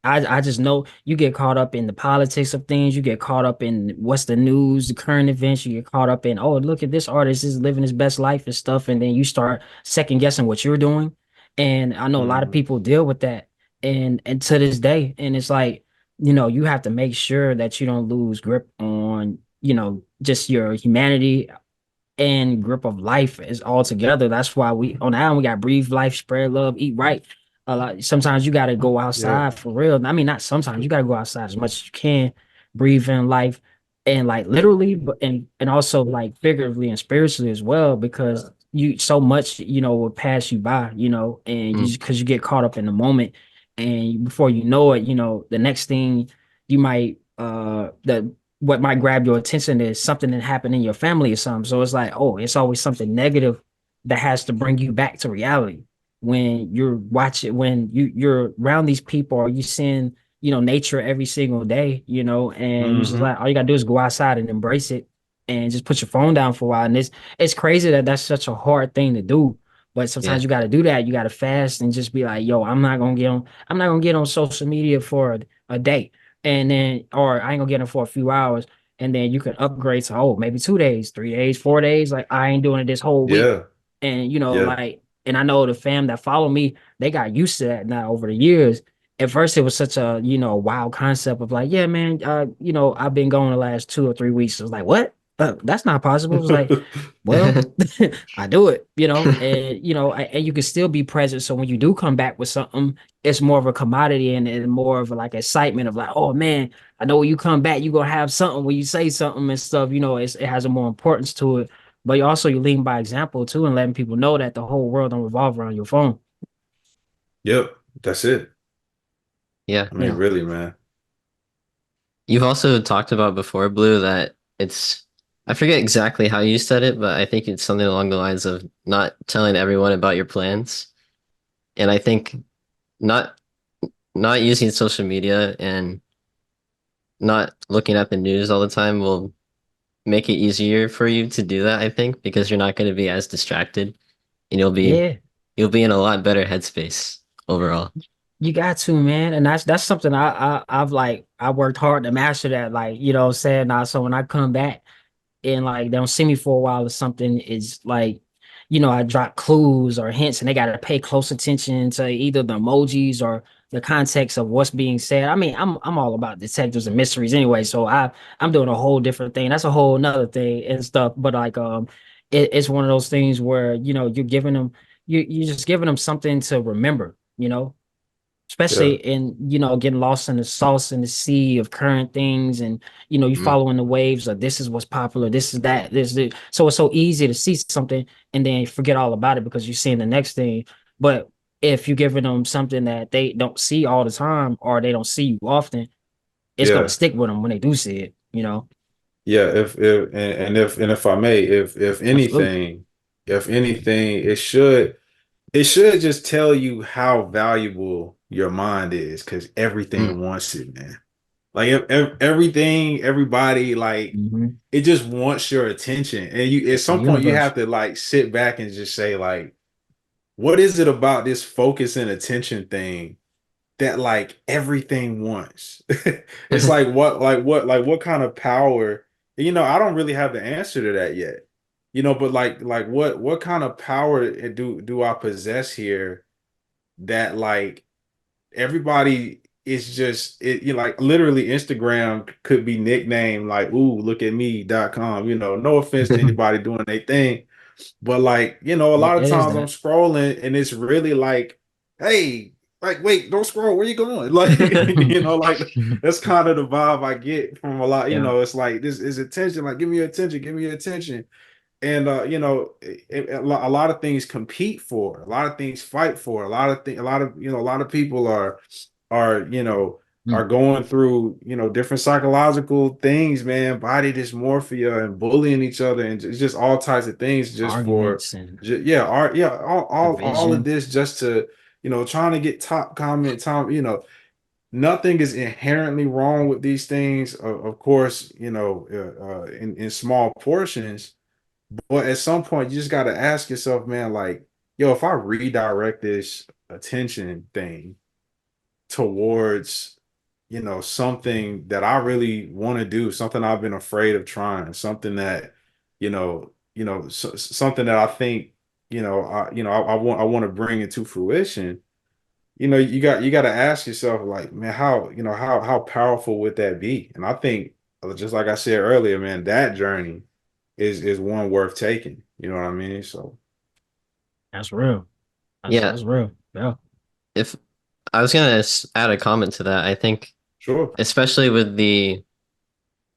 I just know you get caught up in the politics of things, you get caught up in what's the news, the current events, you get caught up in, oh, look at this artist is living his best life and stuff, and then you start second guessing what you're doing. And I know a lot of Mhm. people deal with that, and to this day, and it's like, you have to make sure that you don't lose grip on, just your humanity and grip of life is all together. That's why we on the island we got breathe life, spread love, eat right. A lot sometimes you gotta go Yeah. outside for real. I mean, not sometimes you gotta go outside as much as you can, breathe in life and like literally, but and also like figuratively and spiritually as well, because you so much, will pass you by, and you mm, because you get caught up in the moment and before you know it, the next thing you might the what might grab your attention is something that happened in your family or something. So it's like, oh, it's always something negative that has to bring you back to reality. When you're watching, when you're around these people, or you seeing, nature every single day, and you just Hmm. like all you gotta do is go outside and embrace it and just put your phone down for a while. And it's crazy that that's such a hard thing to do. But sometimes yeah. you got to do that. You got to fast and just be like, yo, I'm not gonna get on social media for a day and then or I ain't gonna get them for a few hours, and then you can upgrade to maybe 2 days, 3 days, 4 days. Like I ain't doing it this whole week, Yeah. and Yeah. and I know the fam that follow me, they got used to that now over the years. At first, it was such a wild concept of like, yeah, man, I've been going the last 2 or 3 weeks. It was like, what? That's not possible. It was like, well, I do it, and and you can still be present. So when you do come back with something, it's more of a commodity and more of a, like excitement of like, oh man, I know when you come back, you're gonna have something when you say something and stuff. It has a more importance to it. But you lead by example too, and letting people know that the whole world don't revolve around your phone. Yep. That's it. Yeah. I mean, Yeah, really, man. You've also talked about before, Blue, that I forget exactly how you said it, but I think it's something along the lines of not telling everyone about your plans. And I think not not using social media and not looking at the news all the time will make it easier for you to do that, I think, because you're not going to be as distracted and yeah. you'll be in a lot better headspace overall. You got to, man. And that's something I've like I worked hard to master that. Like, what I'm saying now. So when I come back and like they don't see me for a while or something, it's like, I drop clues or hints and they gotta pay close attention to either the emojis or the context of what's being said. I mean, I'm all about detectives and mysteries anyway, so I'm doing a whole different thing. That's a whole nother thing and stuff. But like it's one of those things where, you're giving them you're just giving them something to remember, especially Yeah. in getting lost in the sauce in the sea of current things, and you Mm. following the waves of this is what's popular, this is that, so it's so easy to see something and then forget all about it because you're seeing the next thing. But if you're giving them something that they don't see all the time or they don't see you often, it's going to Yeah. stick with them when they do see it. Yeah. If I may, Absolutely. if anything, it should just tell you how valuable your mind is because Mm. everything wants it, man. Like everything, everybody, like Hmm. it just wants your attention. And you at It's the some point you universe. have to like sit back and just say, like, what is it about this focus and attention thing that like everything wants? It's like what kind of power? I don't really have the answer to that yet. But like what kind of power do I possess here that like everybody is just like literally Instagram could be nicknamed like ooh look at me.com. No offense to anybody doing their thing, but like a it, lot of it is times I'm that. scrolling and it's really like, hey, like wait, don't scroll, where you going? Like like that's kind of the vibe I get from a lot. Yeah. It's like this is attention, like give me your attention, give me your attention. And a lot of things compete for, a lot of things fight for, a lot of things, a lot of people are are Mm. going through different psychological things, man, body dysmorphia and bullying each other and just all types of things just for Arguments and yeah, art, yeah, all of division. this just to trying to get top comment time, nothing is inherently wrong with these things, of course, in small portions. But at some point, you just got to ask yourself, man, like, yo, if I redirect this attention thing towards, something that I really want to do, something I've been afraid of trying, something that, something that I think, I want to bring into fruition. You got to ask yourself, like, man, how powerful would that be? And I think, just like I said earlier, man, that journey is one worth taking. You know what I mean? So That's real. Yeah, That's real. Yeah. if I was gonna add a comment to that, I think sure. especially with the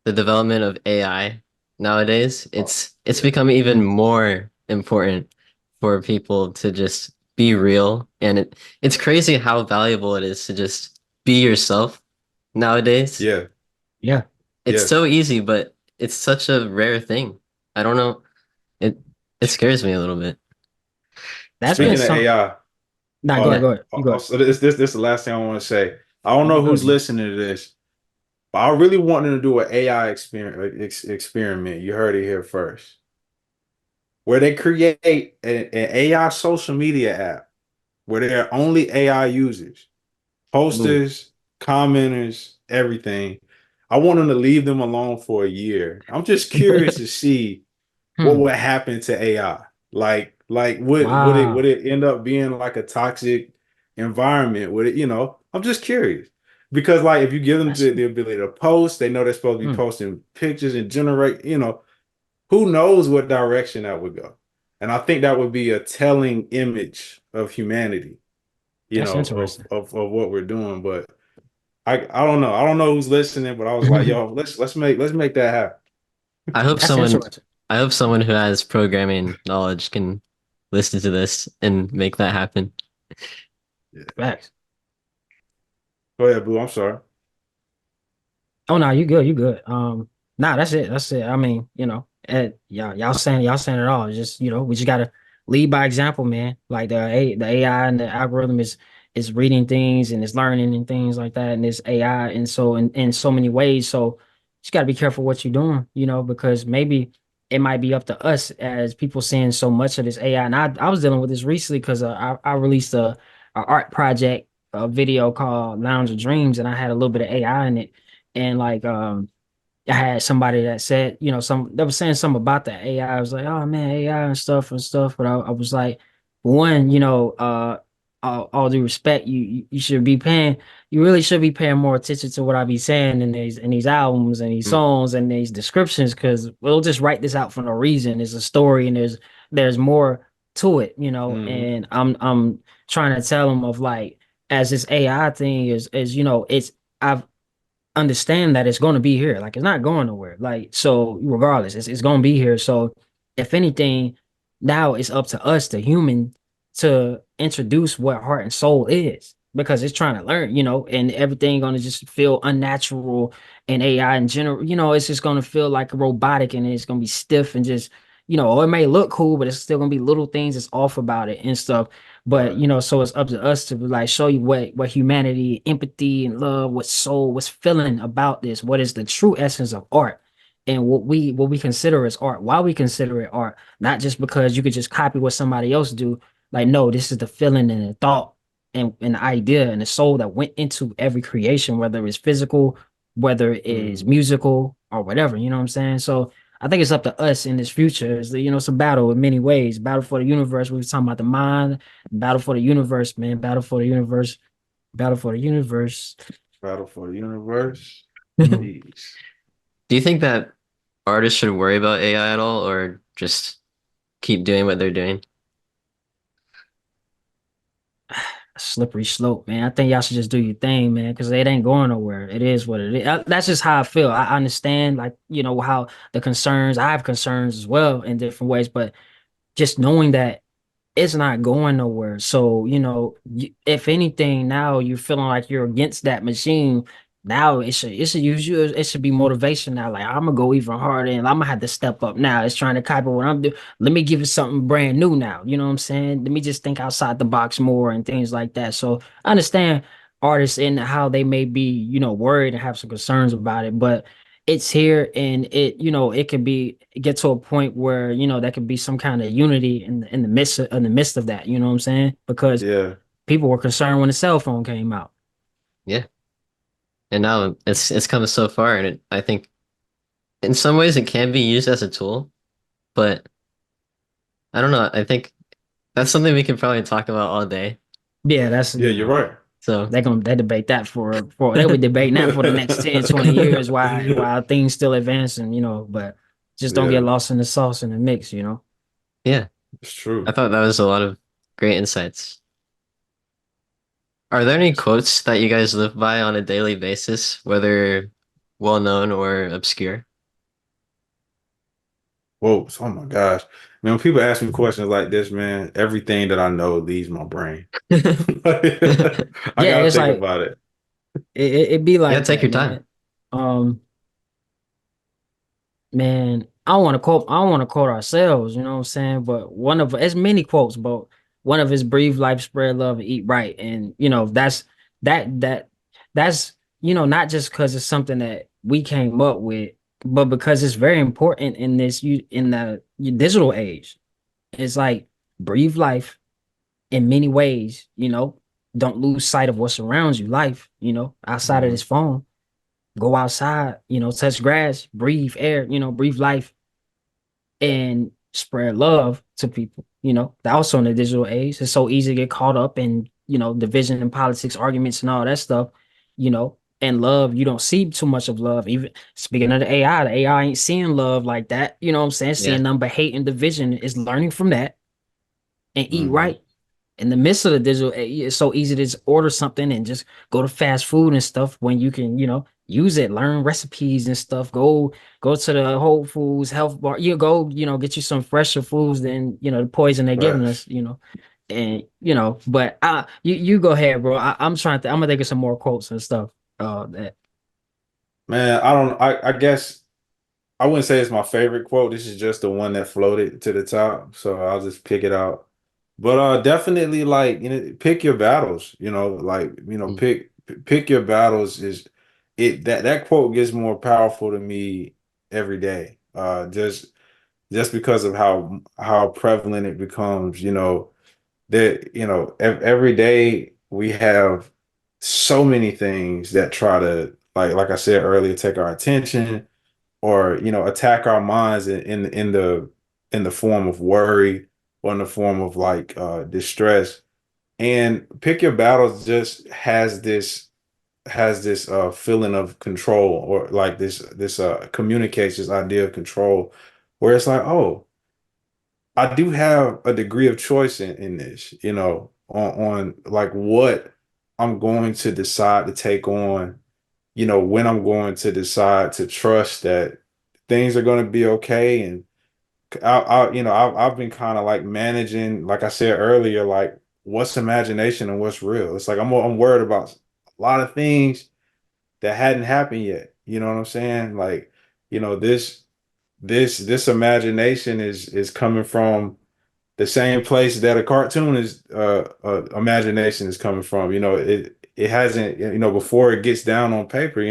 development of AI nowadays, it's Yeah. become even more important for people to just be real. And it's crazy how valuable it is to just be yourself nowadays. Yeah. Yeah. It's Yes. so easy, but it's such a rare thing. I don't know. It it scares me a little bit. That's been Speaking of some. AI, Nah, go ahead. oh, Go ahead. You go ahead. so this is the last thing I want to say. I don't know You who's good? listening to this, but I really want them to do an AI experiment. You heard it here first, where they create an AI social media app where they're only AI users, Ooh. posters, commenters, everything. I want them to leave them alone for a year. I'm just curious to see what Hmm. would happen to AI. Like would Wow. it end up being like a toxic environment? Would it, I'm just curious. Because like if you give them That's the ability to post, they know they're supposed to be hmm. posting pictures and generate, who knows what direction that would go. And I think that would be a telling image of humanity, That's interesting. of what we're doing. But I don't know. I don't know who's listening, but I was like, yo, let's make that happen. I hope That's someone interesting. I hope someone who has programming knowledge can listen to this and make that happen. Yeah. Facts. Go ahead, Blue. I'm sorry. Oh no, you good, you good. Nah, that's it. That's it. I mean, y'all saying it all. It's just, we just gotta lead by example, man. Like the AI and the algorithm is reading things and it's learning and things like that, and it's AI and so in so many ways. So just gotta be careful what you're doing, because maybe it might be up to us as people seeing so much of this AI. And I was dealing with this recently because I released a art project, a video called Lounge of Dreams, and I had a little bit of AI in it. And like I had somebody that said, they were saying something about the AI. I was like, oh man, AI and stuff. But I was like, one, all due respect, you should be paying, you really should be paying more attention to what I be saying in these albums and these Mm. songs and these descriptions, because we'll just write this out for no reason. There's a story and there's more to it, Hmm. and I'm trying to tell them of like, as this AI thing is, it's I've understand that it's going to be here. Like it's not going nowhere. Like so, regardless, it's going to be here. So, if anything, now it's up to us, the human, to introduce what heart and soul is, because it's trying to learn, and everything going to just feel unnatural, and AI in general, it's just going to feel like robotic, and it's going to be stiff and just. It may look cool, but it's still gonna be little things that's off about it and stuff. But Right. so it's up to us to like show you what humanity, empathy, and love, what soul, what's feeling about this, what is the true essence of art, and what we consider as art, why we consider it art, not just because you could just copy what somebody else do. Like, no, this is the feeling and the thought and the idea and the soul that went into every creation, whether it's physical, whether it is Hmm. musical or whatever. You know what I'm saying? So I think it's up to us in this future. It's a battle in many ways. Battle for the universe. We were talking about the mind. Battle for the universe, man. Battle for the universe. Battle for the universe. Battle for the universe. Mhm. Jeez. Do you think that artists should worry about AI at all or just keep doing what they're doing? Slippery slope, man. I think y'all should just do your thing, man, because it ain't going nowhere. It is what it is. That's just how I feel. I understand, like, how the concerns, I have concerns as well in different ways, but just knowing that it's not going nowhere. So, if anything, now you're feeling like you're against that machine, Now it should use you. It should be motivation now. Like I'm gonna go even harder and I'm gonna have to step up now. It's trying to copy what I'm doing. Let me give it something brand new now. You know what I'm saying? Let me just think outside the box more and things like that. So I understand artists and how they may be, worried and have some concerns about it, but it's here and it could be get to a point where, there could be some kind of unity in the midst of that. You know what I'm saying? Because Yeah. people were concerned when the cell phone came out. Yeah. And now it's come so far, and I think in some ways it can be used as a tool, but I don't know. I think that's something we can probably talk about all day. Yeah, that's Yeah, you're right. So they debate that for they'll be debating that for the next 10, 20 years while things still advancing, but just don't get Yeah, lost in the sauce in the mix. yeah, it's I true. thought that was a lot of great insights. Are there any quotes that you guys live by on a daily basis, whether well known or obscure? Whoa, oh my gosh. Man, when people ask me questions like this, man, everything that I know leaves my brain. I Yeah, gotta it's think like about it. it be Yeah, like take that, your time. man. Um, Man, I don't want to quote ourselves, you know what I'm saying? But one of as many quotes, but one of his breathe life, spread love, and eat right. And that that that's not just because it's something that we came up with, but because it's very important in the digital age. It's like breathe life in many ways. Don't lose sight of what surrounds you, life, outside of Mhm. this phone. Go outside, touch grass, breathe air, breathe life and spread love to people. That also in the digital age, it's so easy to get caught up in division and politics, arguments, and all that stuff. And love, you don't see too much of love. Even speaking of the AI ain't seeing love like that. You know what I'm saying? Yeah, Seeing number hate and division is learning from that and eat Mhm. right. In the midst of the digital age, it's so easy to just order something and just go to fast food and stuff when you can, use it, learn recipes and stuff. Go to the Whole Foods health bar. You go, get you some fresher foods than the poison they're giving Facts. us. But you go ahead, bro. I'm gonna think of some more quotes and stuff. That Man, I guess I wouldn't say it's my favorite quote. This is just the one that floated to the top. So I'll just pick it out. But definitely like, pick your battles, like, mm, pick your battles is it that quote gets more powerful to me every day. Just because of how prevalent it becomes, that, every day we have so many things that try to like I said earlier, take our attention or attack our minds in the form of worry or in the form of like distress. And pick your battles just has this feeling of control, or like this communicates this idea of control, where it's like, oh, I do have a degree of choice in this, on like what I'm going to decide to take on, when I'm going to decide to trust that things are going to be okay. And I've been kind of like managing, like I said earlier, like what's imagination and what's real. It's like I'm worried about a lot of things that hadn't happened yet. You know what I'm saying? Like, this imagination is coming from the same place that a cartoon is imagination is coming from. It hasn't, before it gets down on paper,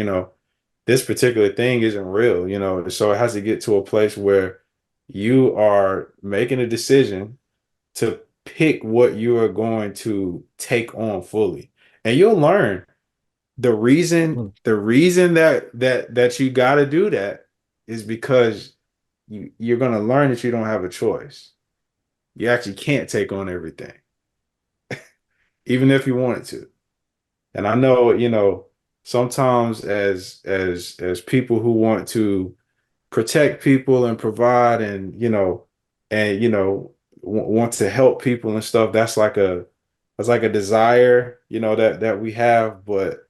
this particular thing isn't real, so it has to get to a place where you are making a decision to pick what you are going to take on fully. And you'll learn the reason that you got to do that is because you're going to learn that you don't have a choice. You actually can't take on everything, even if you wanted to. And I know, sometimes as people who want to protect people and provide and want to help people and stuff, that's like a desire, that we have, but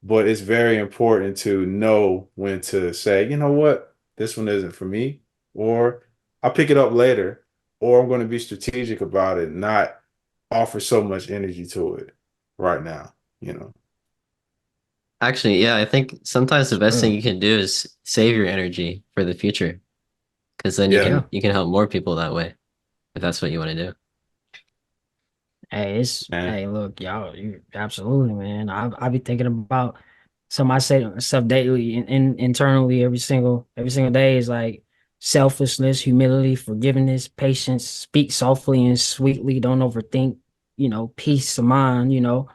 it's very important to know when to say, you know what, this one isn't for me, or I'll pick it up later, or I'm going to be strategic about it, not offer so much energy to it right now, you know. Actually, yeah, I think sometimes the It's best thing real. you can do is save your energy for the future, because then you Yeah. Yeah. can you can help more people that way if that's what you want to do. Hey, it's Man. hey, look, y'all, you absolutely, man. I be thinking about some I say stuff daily and internally every single day is like selflessness, humility, forgiveness, patience, speak softly and sweetly, don't overthink, peace of mind,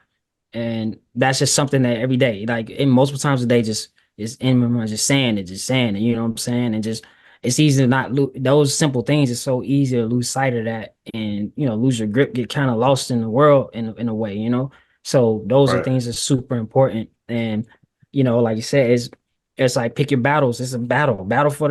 and that's just something that every day, like in multiple times a day, just is in my mind, just saying it, you know what I'm saying? And just it's easy to not lose those simple things. It's so easy to lose sight of that and lose your grip, get kind of lost in the world in a way, So those are Right. things that are super important. And like you said, it's like pick your battles. It's a battle for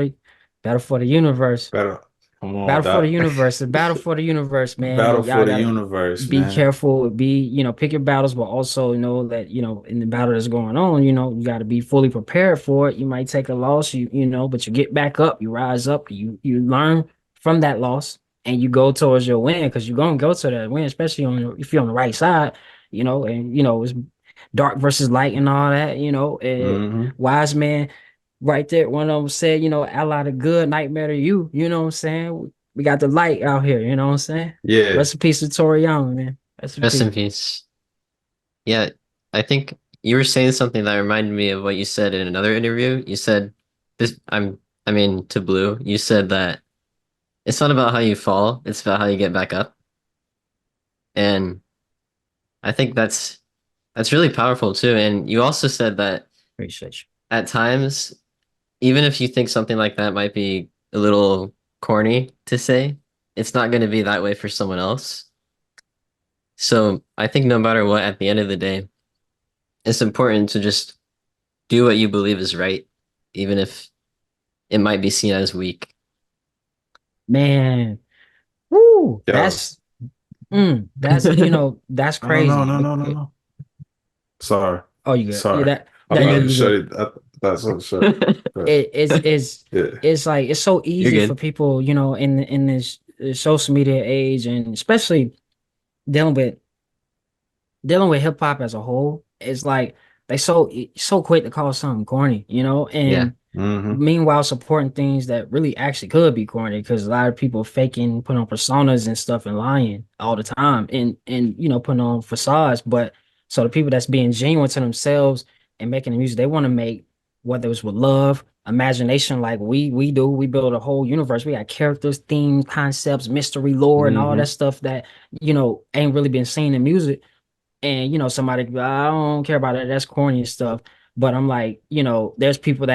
the universe. Better. Come on, Battle for the Doc. universe. The battle for the universe, man. Battle for Y'all the gotta universe, be man. careful, pick your battles, but also know that, in the battle that's going on, you got to be fully prepared for it. You might take a loss, but you get back up, you rise up, you learn from that loss and you go towards your win because you're going to go to that win, especially if you're on the right side, and it's dark versus light and all that, Hmm. wise man right there. One of them said, ally the good, nightmare to you. You know what I'm saying? We got the light out here. You know what I'm saying? Yeah. Rest in peace to Toriyama, man. Rest in Rest in peace. peace. Yeah, I think you were saying something that reminded me of what you said in another interview. You said this, I mean, to Blue, you said that it's not about how you fall, it's about how you get back up. And I think that's really powerful too. And you also said that Appreciate at times, even if you think something like that might be a little corny to say, it's not going to be that way for someone else. So I think no matter what, at the end of the day, it's important to just do what you believe is right, even if it might be seen as weak. you. Man, woo, Yo. that's Oh no, crazy. no, But no, no, no. Sorry. oh, you good? Yeah, Sorry. that I that thought you you you shut good. it. I thought something shut. But It's yeah. it's like it's so You're easy for good. people, in this social media age, and especially dealing with dealing with hip hop as a whole. It's like they so quick to call something corny, Yeah. and Hmm. meanwhile supporting things that really actually could be corny because a lot of people faking, putting on personas and stuff and lying all the time and putting on facades. But so the people that's being genuine to themselves and making the music they want to make, whether it's with love, imagination, like we do, we build a whole universe. We got characters, themes, concepts, mystery, lore, and all that Hmm. stuff that ain't really been seen in music. And somebody could be, I don't care about that, that's corny and stuff. But I'm like, there's people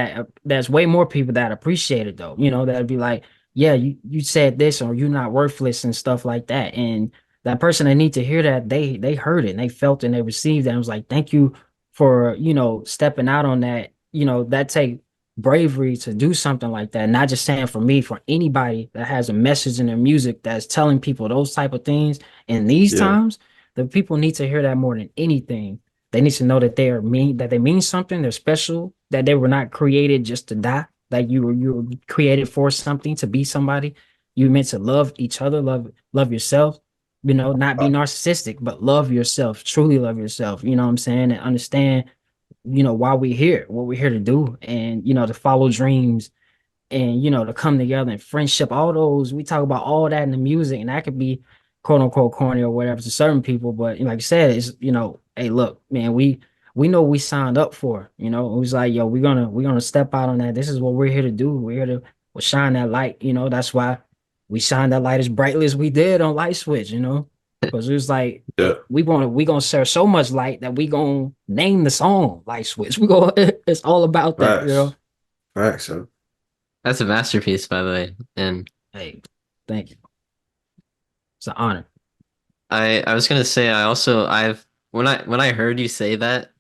there's way more people that appreciate it though, that'd be like, yeah, you said this, or you're not worthless and stuff like that. And that person that need to hear that, they heard it and they felt it and they received it and was like, thank you for stepping out on that. That take bravery to do something like that. Not just saying for me, for anybody that has a message in their music that's telling people those type of things in these Yeah. times. The people need to hear that more than anything. They need to know that they mean something, they're special, that they were not created just to die. Like you were created for something, to be somebody. You meant to love each other, love yourself, not be Uh, narcissistic, but love yourself, truly love yourself, you know what I'm saying? And understand, why we're here, what we're here to do, and to follow dreams and to come together and friendship, all those we talk about all that in the music, and that could be quote unquote corny or whatever to certain people, but like I said, it's hey, look, man, we know we signed up for, it was like, yo, we're gonna step out on that. This is what we're here to do. We're here to shine that light, that's why we shine that light as brightly as we did on Light Switch, because it was like yeah. we gonna share so much light that we gonna name the song Light Switch. We go it's all about that, Facts. Facts. So That's a masterpiece, by the way. And Hey, thank you. It's an honor. I was gonna say I also I've when I heard you say that,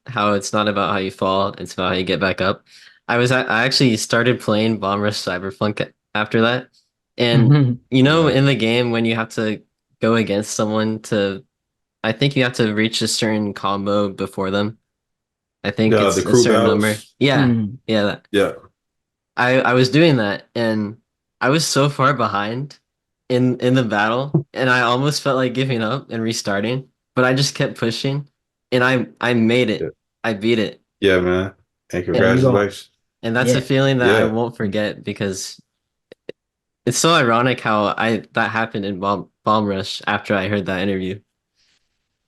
how it's not about how you fall, it's about how you get back up. I actually started playing Bomb Rush Cyberpunk after that. And yeah. in the game when you have to go against someone to I think you have to reach a certain combo before them. I think Yeah. it's The a crew certain number. battles. Yeah. Mm. Yeah, that. Yeah. I was doing that and I was so far behind in the battle and I almost felt like giving up and restarting, but I just kept pushing and I made Yeah. it. I beat it. Yeah, man. And Yeah, you go. congratulations. And that's a Yeah. feeling that I Yeah. won't forget because it's so ironic how I that happened in Bomb Rush after I heard that interview.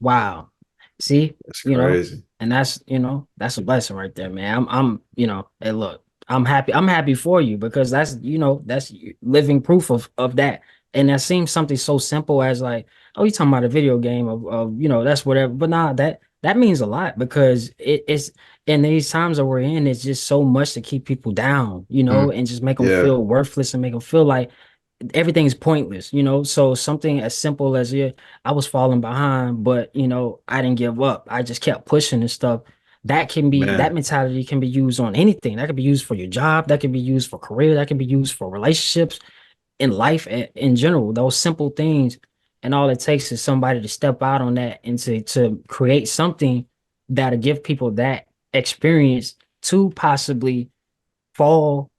Wow. See, That's you know, crazy. and that's, that's a blessing right there, man. Hey, look, I'm happy. I'm happy for you because that's living proof of that. And that seems something so simple as like, oh, you talking about a video game of that's whatever. But nah, that means a lot because it's in these times that we're in, it's just so much to keep people down, Mm, and just make them Yeah. feel worthless and make them feel like everything's pointless. So something as simple as, yeah, I was falling behind, but I didn't give up. I just kept pushing and stuff. That Man. mentality can be used on anything. That could be used for your job, that can be used for career, that can be used for relationships, in life in general. Those simple things, and all it takes is somebody to step out on that and to create something that'll give people that experience to possibly fall,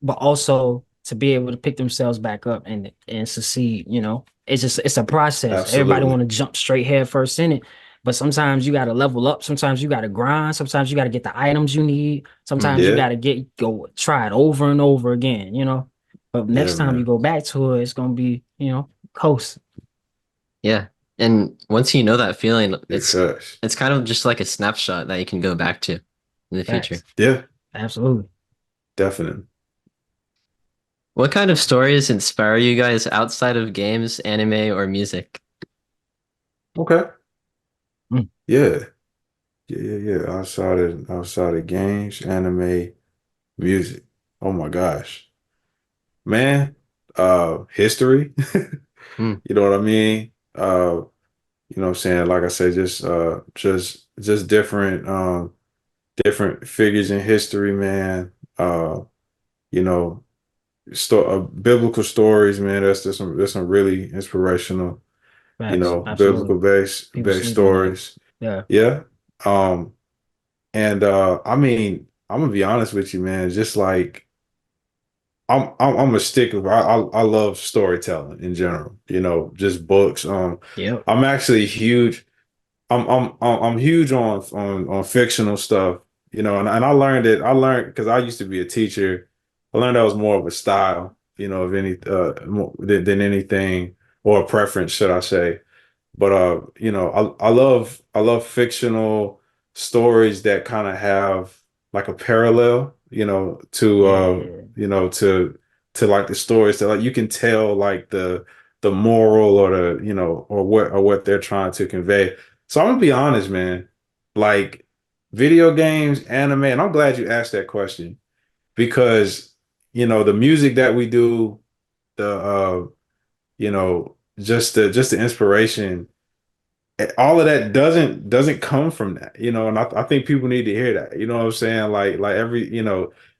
but also to be able to pick themselves back up and succeed. It's a process. Everybody Absolutely. want to jump straight head first in it, but sometimes you got to level up. Sometimes you got to grind. Sometimes you got to get the items you need. mm. Sometimes you Yeah. got to go try it over and over again. But Yeah, next time you man. go back to it, it's gonna be coast. Yeah. And once you know that feeling, Big facts. it's kind of just like a snapshot that you can go back to in the future. Facts. Yeah, Absolutely. definitely. What kind of stories inspire you guys outside of games, anime, or music? Okay. Mm. Yeah. Yeah. Outside of games, anime, music. Oh my gosh. Man, history. Mm, You know what I mean? You know what I'm saying? Like I said, just different figures in history, man. You know, biblical stories, man. There's some really inspirational, Facts. biblical Absolutely. People based sleep on that. stories. Yeah. Yeah. Um, and I mean, I'm gonna be honest with you, man. Just like I'm a stickler. I love storytelling in general. Just books. Yep. I'm actually huge. I'm huge on fictional stuff. And I learned because I used to be a teacher. I learned that was more of a style. Of any more than anything, or a preference, should I say. But I love fictional stories that kind of have like a parallel, to Yeah. to like the stories that like you can tell like the moral or the or what they're trying to convey. So I'm gonna be honest, man. Like video games, anime, and I'm glad you asked that question because the music that we do, the just the inspiration, all of that doesn't come from that, and I think people need to hear that. You know what I'm saying? Like every,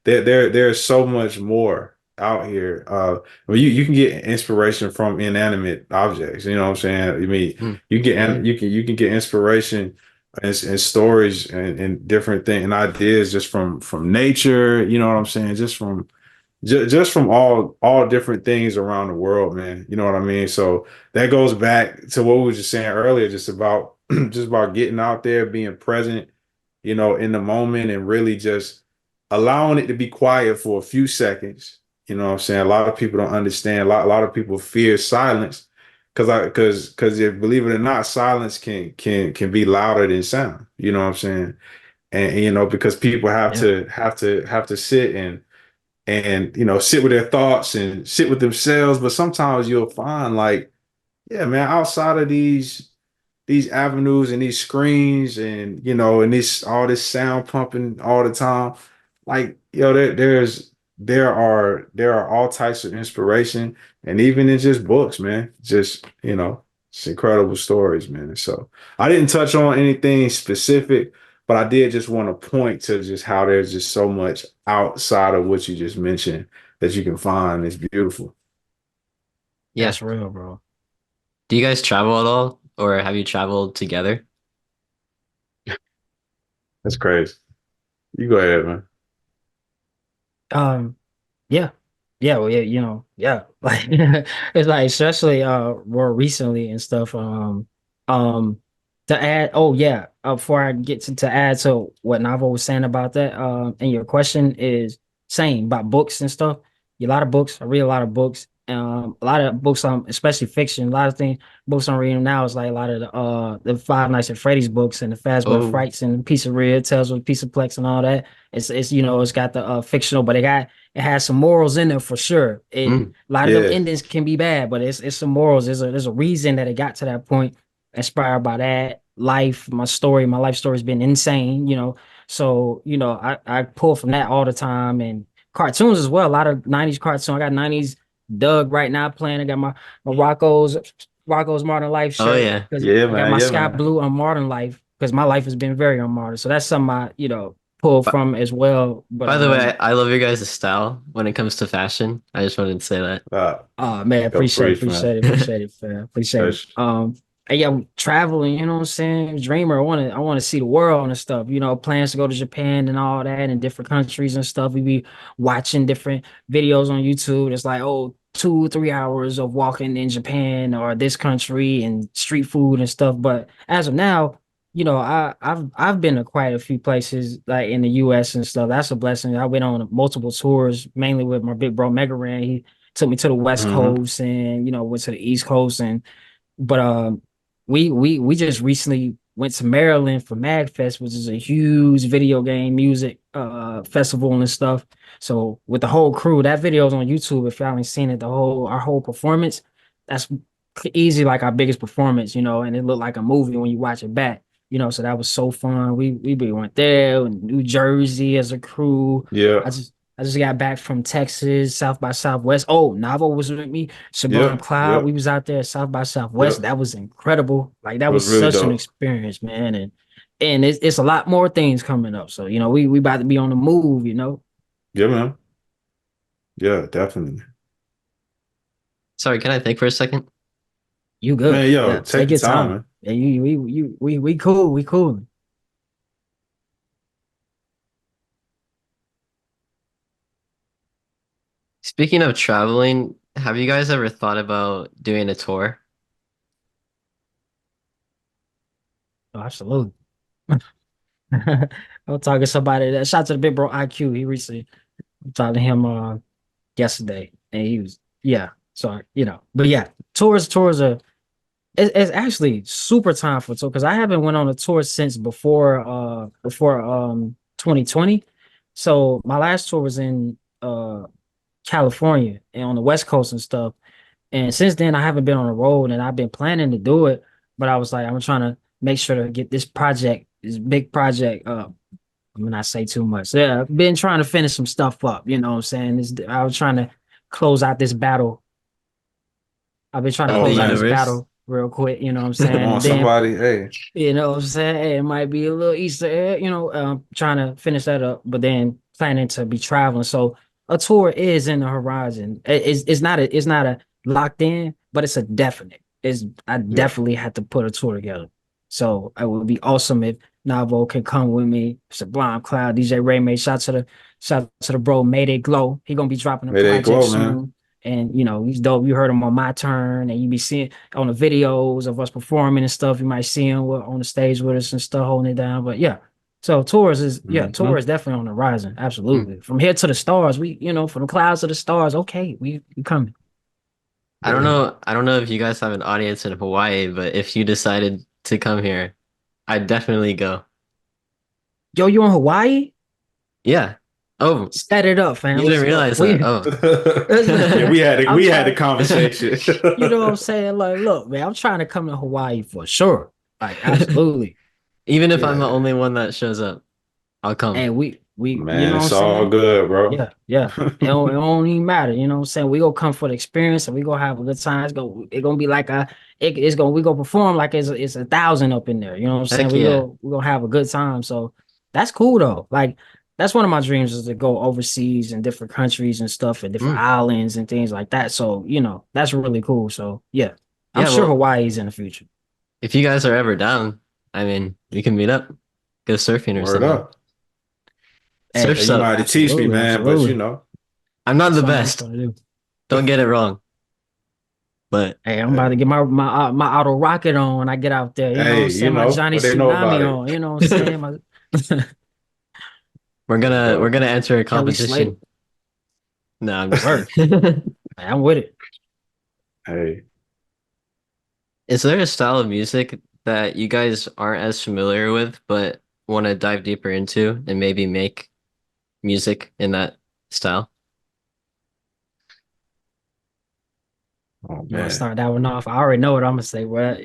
there's so much more out here. I mean, you can get inspiration from inanimate objects. You know what I'm saying? I mean, mm. Yeah. you can get inspiration and stories and different things and ideas just from nature. You know what I'm saying? Just from all different things around the world, man. You know what I mean? So that goes back to what we were just saying earlier, just about just about getting out there, being present, in the moment, and really just allowing it to be quiet for a few seconds. You know what I'm saying? A lot of people don't understand. A lot of people fear silence because if, believe it or not, silence can be louder than sound. You know what I'm saying? And because people have Yeah. to sit and sit with their thoughts and sit with themselves. But sometimes you'll find, like, yeah, man, outside of these avenues and these screens and and this all this sound pumping all the time, like, there are all types of inspiration, and even in just books, man, just it's incredible stories, man. So I didn't touch on anything specific, but I did just want to point to just how there's just so much outside of what you just mentioned that you can find. It's beautiful. Yeah. That's real, bro. Do you guys travel at all, or have you traveled together? That's crazy. You go ahead, man. Um, yeah. Yeah, well, yeah, yeah. Like it's like especially more recently and stuff. Um To add, oh yeah, before I get to add to what Navo was saying about that, and your question is same about books and stuff. A lot of books. I read a lot of books. A lot of books, especially fiction. A lot of things, books I'm reading now is like a lot of the Five Nights at Freddy's books and the Fazbear Oh, Frights and Piece of Red Tales with Piece of Plex and all that. It's you know it's got the fictional, but it has some morals in there for sure. A mm, lot of them Yeah. endings can be bad, but it's some morals. There's a reason that it got to that point, inspired by that life. My life story has been insane, so I pull from that all the time, and cartoons as well. A lot of 90s cartoon. I got 90s Doug right now playing. I got my Rocco's Modern Life oh shirt yeah. because Yeah, I got man. my Yeah, Sky man. Blue on Modern Life because my life has been very unmodern. So that's something I pull But from as well. But by the way, I love your guys' style when it comes to fashion. I just wanted to say that. Uh, oh man, go brief, man. appreciate it, fam. Appreciate it. That's, And yeah, traveling, you know what I'm saying? Dreamer, I want to see the world and stuff, plans to go to Japan and all that and different countries and stuff. We be watching different videos on YouTube. It's like, oh, 2, 3 hours of walking in Japan or this country and street food and stuff. But as of now, I've been to quite a few places like in the US and stuff. That's a blessing. I went on multiple tours, mainly with my big bro Mega Ran. He took me to the West hmm Coast and went to the East Coast, and but we just recently went to Maryland for MagFest, which is a huge video game music festival and stuff. So with the whole crew, that video's on YouTube. If y'all ain't seen it, our whole performance, that's easy like our biggest performance, and it looked like a movie when you watch it back. So that was so fun. We went there in New Jersey as a crew. Yeah. I just got back from Texas, South by Southwest. Oh, Navo was with me. Sublime Yep. Cloud. We Yep. was out there at South by Southwest. Yep. That was incredible. Like It that was was really such an dope. experience, man. And it's a lot more things coming up. So, we about to be on the move. Yeah, man. Yeah, definitely. Sorry, can I think for a second? You good. Man, yo, Yeah. take Take the your time, time. man. Yeah, we cool. We cool. Speaking of traveling, have you guys ever thought about doing a tour? Oh, absolutely. I was talking to somebody that shout to the big bro IQ. He recently talked to him yesterday, and he was yeah. So but yeah, tours are it's actually super time for tour because I haven't went on a tour since before 2020. So my last tour was in California and on the West Coast and stuff. And since then I haven't been on the road and I've been planning to do it, but I was like, I'm trying to make sure to get this big project up. I'm gonna not say too much. Yeah, I've been trying to finish some stuff up, you know what I'm saying? I was trying to close out this battle. I've been trying to Of the Oh close out this man, universe? battle real quick, you know what I'm come saying? on, And then, somebody. Hey, what I'm saying? Hey, it might be a little Easter egg, trying to finish that up, but then planning to be traveling. So a tour is in the horizon. It's not a locked in, but it's a definite. I yeah. definitely had to put a tour together. So it would be awesome if Navo can come with me. Sublime Cloud, DJ Ray May, shout to the bro Mayday Glow. He gonna be dropping a May they project glow, man. soon. And he's dope. You heard him on My Turn, and you be seeing on the videos of us performing and stuff. You might see him on the stage with us and stuff, holding it down. But yeah, so tour hmm is definitely on the horizon. Hmm. Absolutely, from here to the stars. From the clouds to the stars. Okay, we coming. I Yeah, don't man. know. I don't know if you guys have an audience in Hawaii, but if you decided to come here, I'd definitely go. Yo, you in Hawaii? Yeah. Oh, Set it up, you fam. didn't Let's go. realize that. We. Oh. Yeah, I'm we had the trying. conversation. You know what I'm saying? Like, look, man, I'm trying to come to Hawaii for sure. Like, absolutely. Even if I'm the Yeah, only one that shows up, I'll come. And you man, know what I'm it's all saying? good, bro. Yeah, yeah. It don't even matter. You know what I'm saying? We gonna come for the experience and we gonna have a good time. It's gonna be like we gonna perform like it's 1,000 up in there. You know what I'm saying? Heck yeah. We gonna have a good time. So that's cool though. Like that's one of my dreams is to go overseas in different countries and stuff and different Mm. islands and things like that. So, that's really cool. So yeah, I'm Yeah, sure well, Hawaii's in the future. if you guys are ever down, I mean, we can meet up, go surfing or Word something. up. Hey, Yeah, Surf's you up. might have to teach me, absolutely, man, but absolutely. I'm not That's the something I'm best. trying to do. Don't get it wrong. But Hey, I'm about to get my auto rocket on when I get out there. You know what I'm hey, saying? My Johnny what they know Tsunami about on. You know what I'm it. saying? My, we're But gonna enter a Kelly Slater. competition. No, I'm just Word. Hey, I'm with it. hey, Is there a style of music that you guys aren't as familiar with, but want to dive deeper into and maybe make music in that style? oh You want to man, start that one off? I already know what I'm gonna say. Well,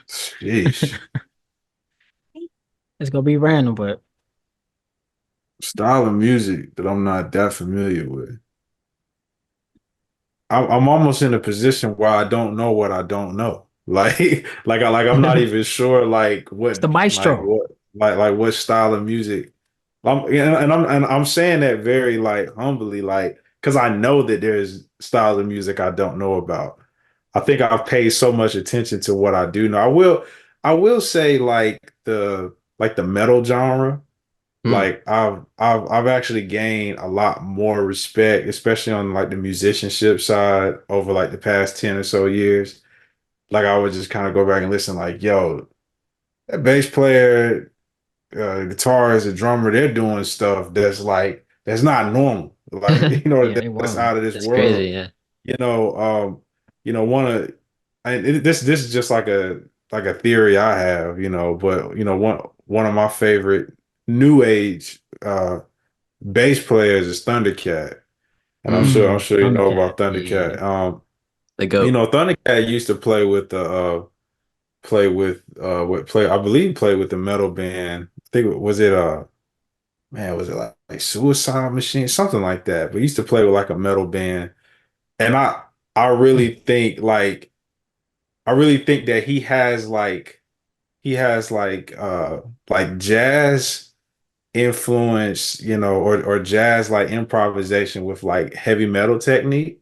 sheesh. it's gonna be random, but Style of music that I'm not that familiar with. I'm almost in a position where I don't know what I don't know. I'm not it's even sure the maestro. like what style of music. I'm saying that very like humbly, like because I know that there's styles of music I don't know about. I think I've paid so much attention to what I do know. I will say like the metal genre. Hmm. Like I've actually gained a lot more respect, especially on like the musicianship side over like the past 10 or so years. Like I would just kind of go back and listen, like, yo, that bass player, guitarist, the drummer, they're doing stuff that's not normal. Like, Yeah, they that's wildin'. out of this That's crazy, world. yeah. You know, one of this is just like a theory I have, but one of my favorite new age bass players is Thundercat. And I'm sure you know Thundercat. about Yeah. Thundercat. The goat. Thundercat used to play I believe play with the metal band. I think was it man, was it like Suicide Machine? Something like that. But he used to play with like a metal band. And I Mm. really think that he has like jazz influence, or jazz like improvisation with like heavy metal technique.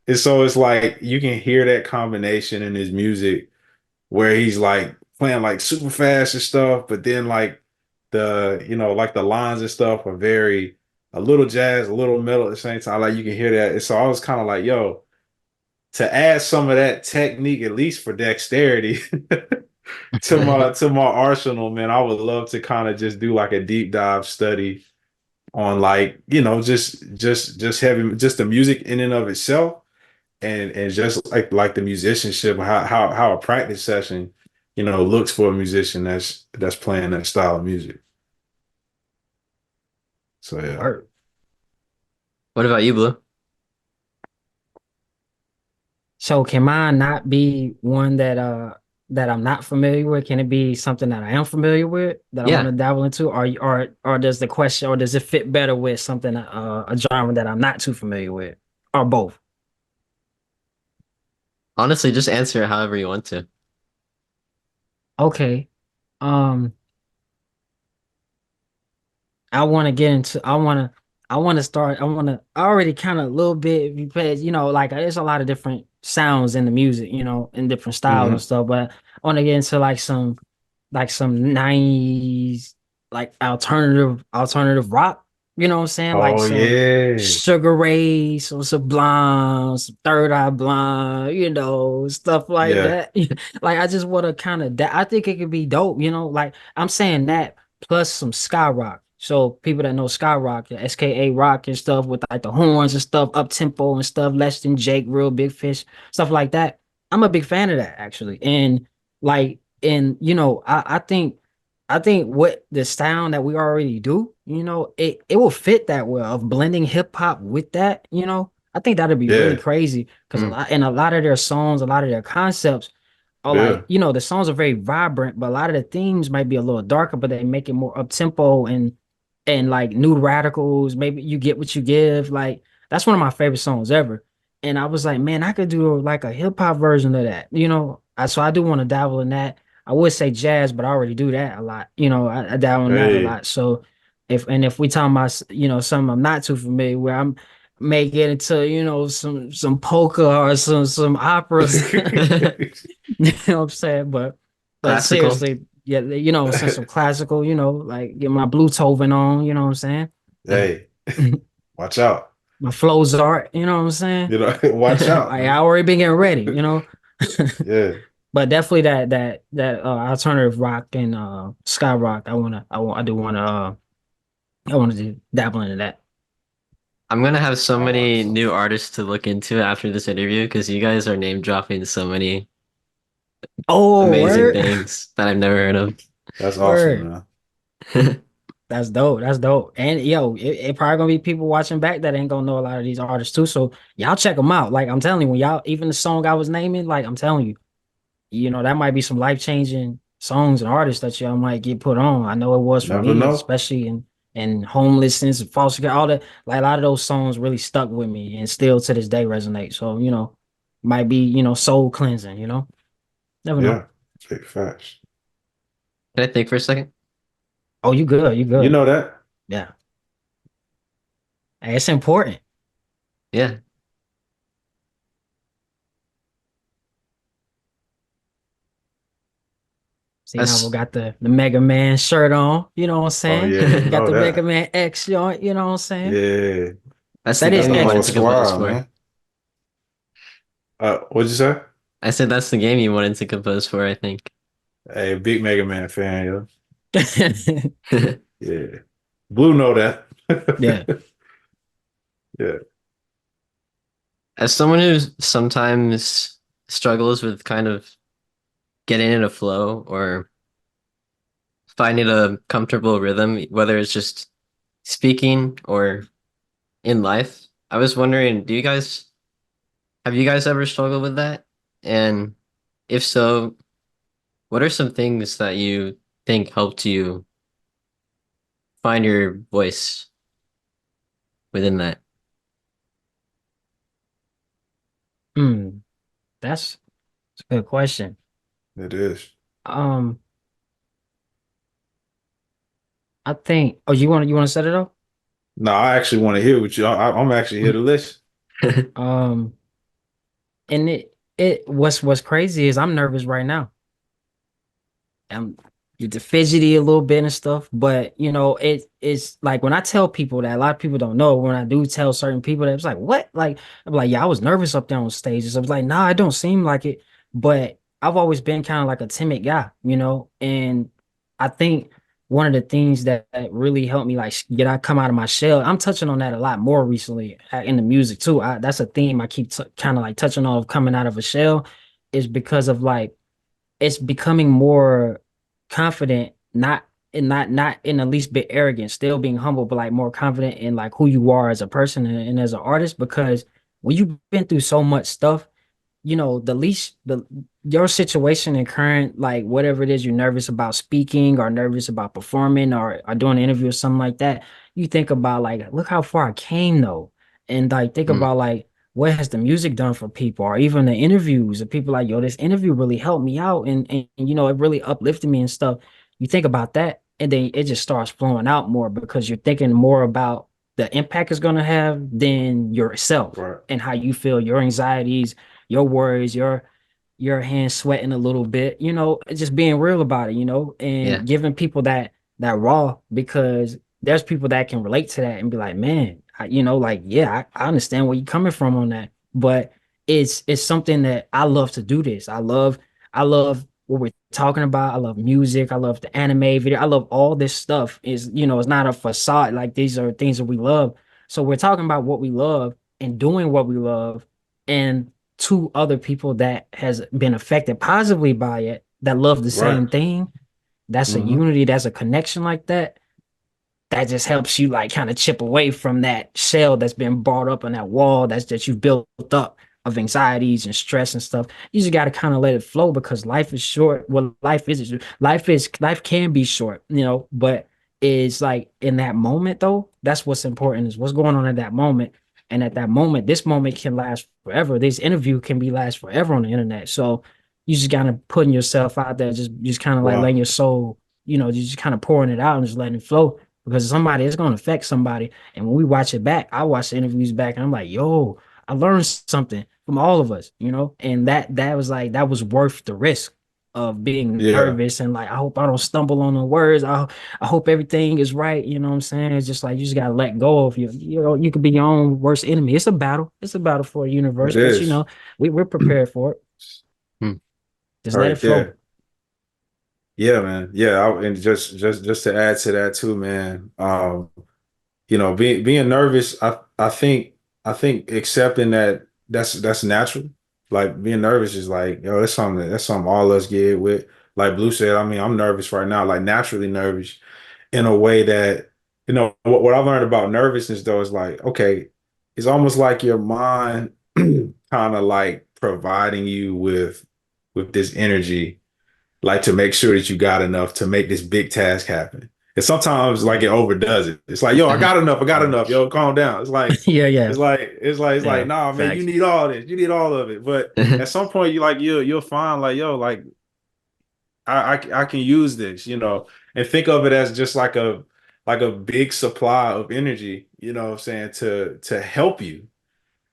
And so it's like you can hear that combination in his music where he's like playing like super fast and stuff, but then like like the lines and stuff are very a little jazz, a little metal at the same time. Like you can hear that. And so I was kind of like, yo, to add some of that technique, at least for dexterity, to my arsenal, man, I would love to kind of just do like a deep dive study on like, just having just the music in and of itself and just like the musicianship, how a practice session, looks for a musician that's playing that style of music. So yeah. Word. What about you, Blue? So can mine not be one that I'm not familiar with? Can it be something that I am familiar with that I want Yeah, to dabble into? Or does the question or does it fit better with something a genre that I'm not too familiar with? Or both? honestly, just answer it however you want to. Okay. Um I want to get into I want to start I already kind of a little bit because like there's a lot of different sounds in the music, in different styles and Hmm. stuff, but I want to get into like some 90s like alternative rock, you know what I'm saying? Like Oh some yeah. Sugar Ray, some Sublime, some Third Eye Blind, stuff like Yeah. that. Like I just want to kind of I think it could be dope, like I'm saying that plus some sky rock. So people that know sky rock, the SKA rock and stuff with like the horns and stuff, up tempo and stuff, less than Jake, real big fish, stuff like that. I'm a big fan of that actually. And like and I think what the sound that we already do, it will fit that well of blending hip hop with that, I think that'd be really Yeah. crazy because Mm. a lot of their songs, a lot of their concepts are Yeah. like, the songs are very vibrant, but a lot of the themes might be a little darker, but they make it more up tempo and like new radicals. Maybe you get what you give. Like that's one of my favorite songs ever. And I was like, man, I could do like a hip hop version of that. So I do want to dabble in that. I would say jazz, but I already do that a lot. I dabble in that a Hey. lot. So if we talking about something I'm not too familiar with, I'm may get into some polka or some operas. You know what I'm saying? But Classical. seriously, yeah, some classical, like get my Beethoven on, you know what I'm saying? Hey, watch out. my flows are, you know what I'm saying? You know, watch Like out, I man. already been getting ready, you know. Yeah, But definitely that alternative rock and sky rock. I do wanna I wanna do dabble into that. I'm gonna have so many bars. new artists to look into after this interview because you guys are name dropping so many Oh, amazing word, things that I've never heard of. That's awesome, word. man. That's dope. That's dope. And yo, it probably gonna be people watching back that ain't gonna know a lot of these artists too. So y'all check them out. Like I'm telling you, when y'all even the song I was naming, like I'm telling you, that might be some life changing songs and artists that y'all might get put on. I know it was for Never me, know. especially in homelessness and foster care. All that, like a lot of those songs really stuck with me and still to this day resonate. So might be soul cleansing. Never know. Yeah, big facts. Can I think for a second? Oh, you good? You You good? know that? Yeah. Hey, it's important. Yeah. See, Navo That's got the Mega Man shirt on. You know what I'm Oh saying? yeah, you Got know the Mega that. Man X joint. You know what I'm saying? Yeah, that's the That is got game the you whole wanted to extra. compose squad, for. man. What'd you say? I said that's the game you wanted to compose for, I think. Hey, big Mega Man fan, yo. Yeah, Blue know that. Yeah. Yeah, As someone who sometimes struggles with kind of getting in a flow or finding a comfortable rhythm, whether it's just speaking or in life, I was wondering, have you guys ever struggled with that? And if so, what are some things that you think helped you find your voice within that? Hmm. That's a good question. it is. Um, I think. Oh, you want to set it up? No, I actually want to hear what you. I'm actually here to listen. Um, and what's crazy is I'm nervous right now. I'm Get fidgety a little bit and stuff, but it's like when I tell people that a lot of people don't know. When I do tell certain people that it's like, what? Like I'm like, yeah, I was nervous up there on stages. I was like, nah, I don't seem like it. But I've always been kind of like a timid guy, and I think one of the things that really helped me like get I come out of my shell. I'm touching on that a lot more recently in the music too. That's a theme I keep kind of like touching on of coming out of a shell, is because of like it's becoming more confident, not in the least bit arrogant, still being humble, but like more confident in like who you are as a person and as an artist. Because when you've been through so much stuff, the least the your situation and current like whatever it is you're nervous about speaking or nervous about performing or doing an interview or something like that, you think about like, look how far I came though. And like think Mm, about like what has the music done for people or even the interviews of people like, yo, this interview really helped me out and it really uplifted me and stuff. You think about that and then it just starts flowing out more because you're thinking more about the impact it's gonna have than yourself Right. and how you feel, your anxieties, your worries, your hands sweating a little bit, just being real about it, yeah, and giving people that raw because there's people that can relate to that and be like, man, like, yeah, I understand where you're coming from on that. But it's something that I love to do this. I love what we're talking about. I love music. I love the anime video. I love all this stuff. It's not a facade. Like these are things that we love. So we're talking about what we love and doing what we love. And to other people that has been affected positively by it that love the Right. same thing, that's a Hmm. unity, that's a connection like that just helps you like kind of chip away from that shell that's been brought up on that wall that you've built up of anxieties and stress and stuff. You just got to kind of let it flow because life is short. Well, life can be short, but it's like in that moment though, that's what's important is what's going on at that moment. And at that moment, this moment can last forever. This interview can be last forever on the internet. So you just kind of putting yourself out there, just kind of like letting Wow. your soul, you just kind of pouring it out and just letting it flow because somebody it's going to affect somebody. And when we watch it back, I watch the interviews back and I'm like, yo, I learned something from all of us, and that was like that was worth the risk. of being Yeah, nervous and like I hope I don't stumble on the words. I hope everything is right. You know what I'm saying? It's just like you just gotta let go of you know, you could be your own worst enemy. It's a battle. It's a battle for a it universe, but you is. know, we're prepared for it. Hmm. Just let it Right flow. there. Yeah, man. Yeah, and just to add to that too, man. Being nervous, I think accepting that that's natural. Like being nervous is like, yo, that's something all us get with. Like Blue said, I mean, I'm nervous right now, like naturally nervous in a way that, what I learned about nervousness though is like, okay, it's almost like your mind kind of like providing you with this energy like to make sure that you got enough to make this big task happen. And sometimes like it overdoes it. It's like, yo, I got enough. Yo, calm down. It's like, Yeah, yeah, it's like, yeah. nah, man, you Facts. need all this. You need all of it. But at some point you'll find like, yo, like I can use this, and think of it as just like a big supply of energy, what I'm saying, to help you,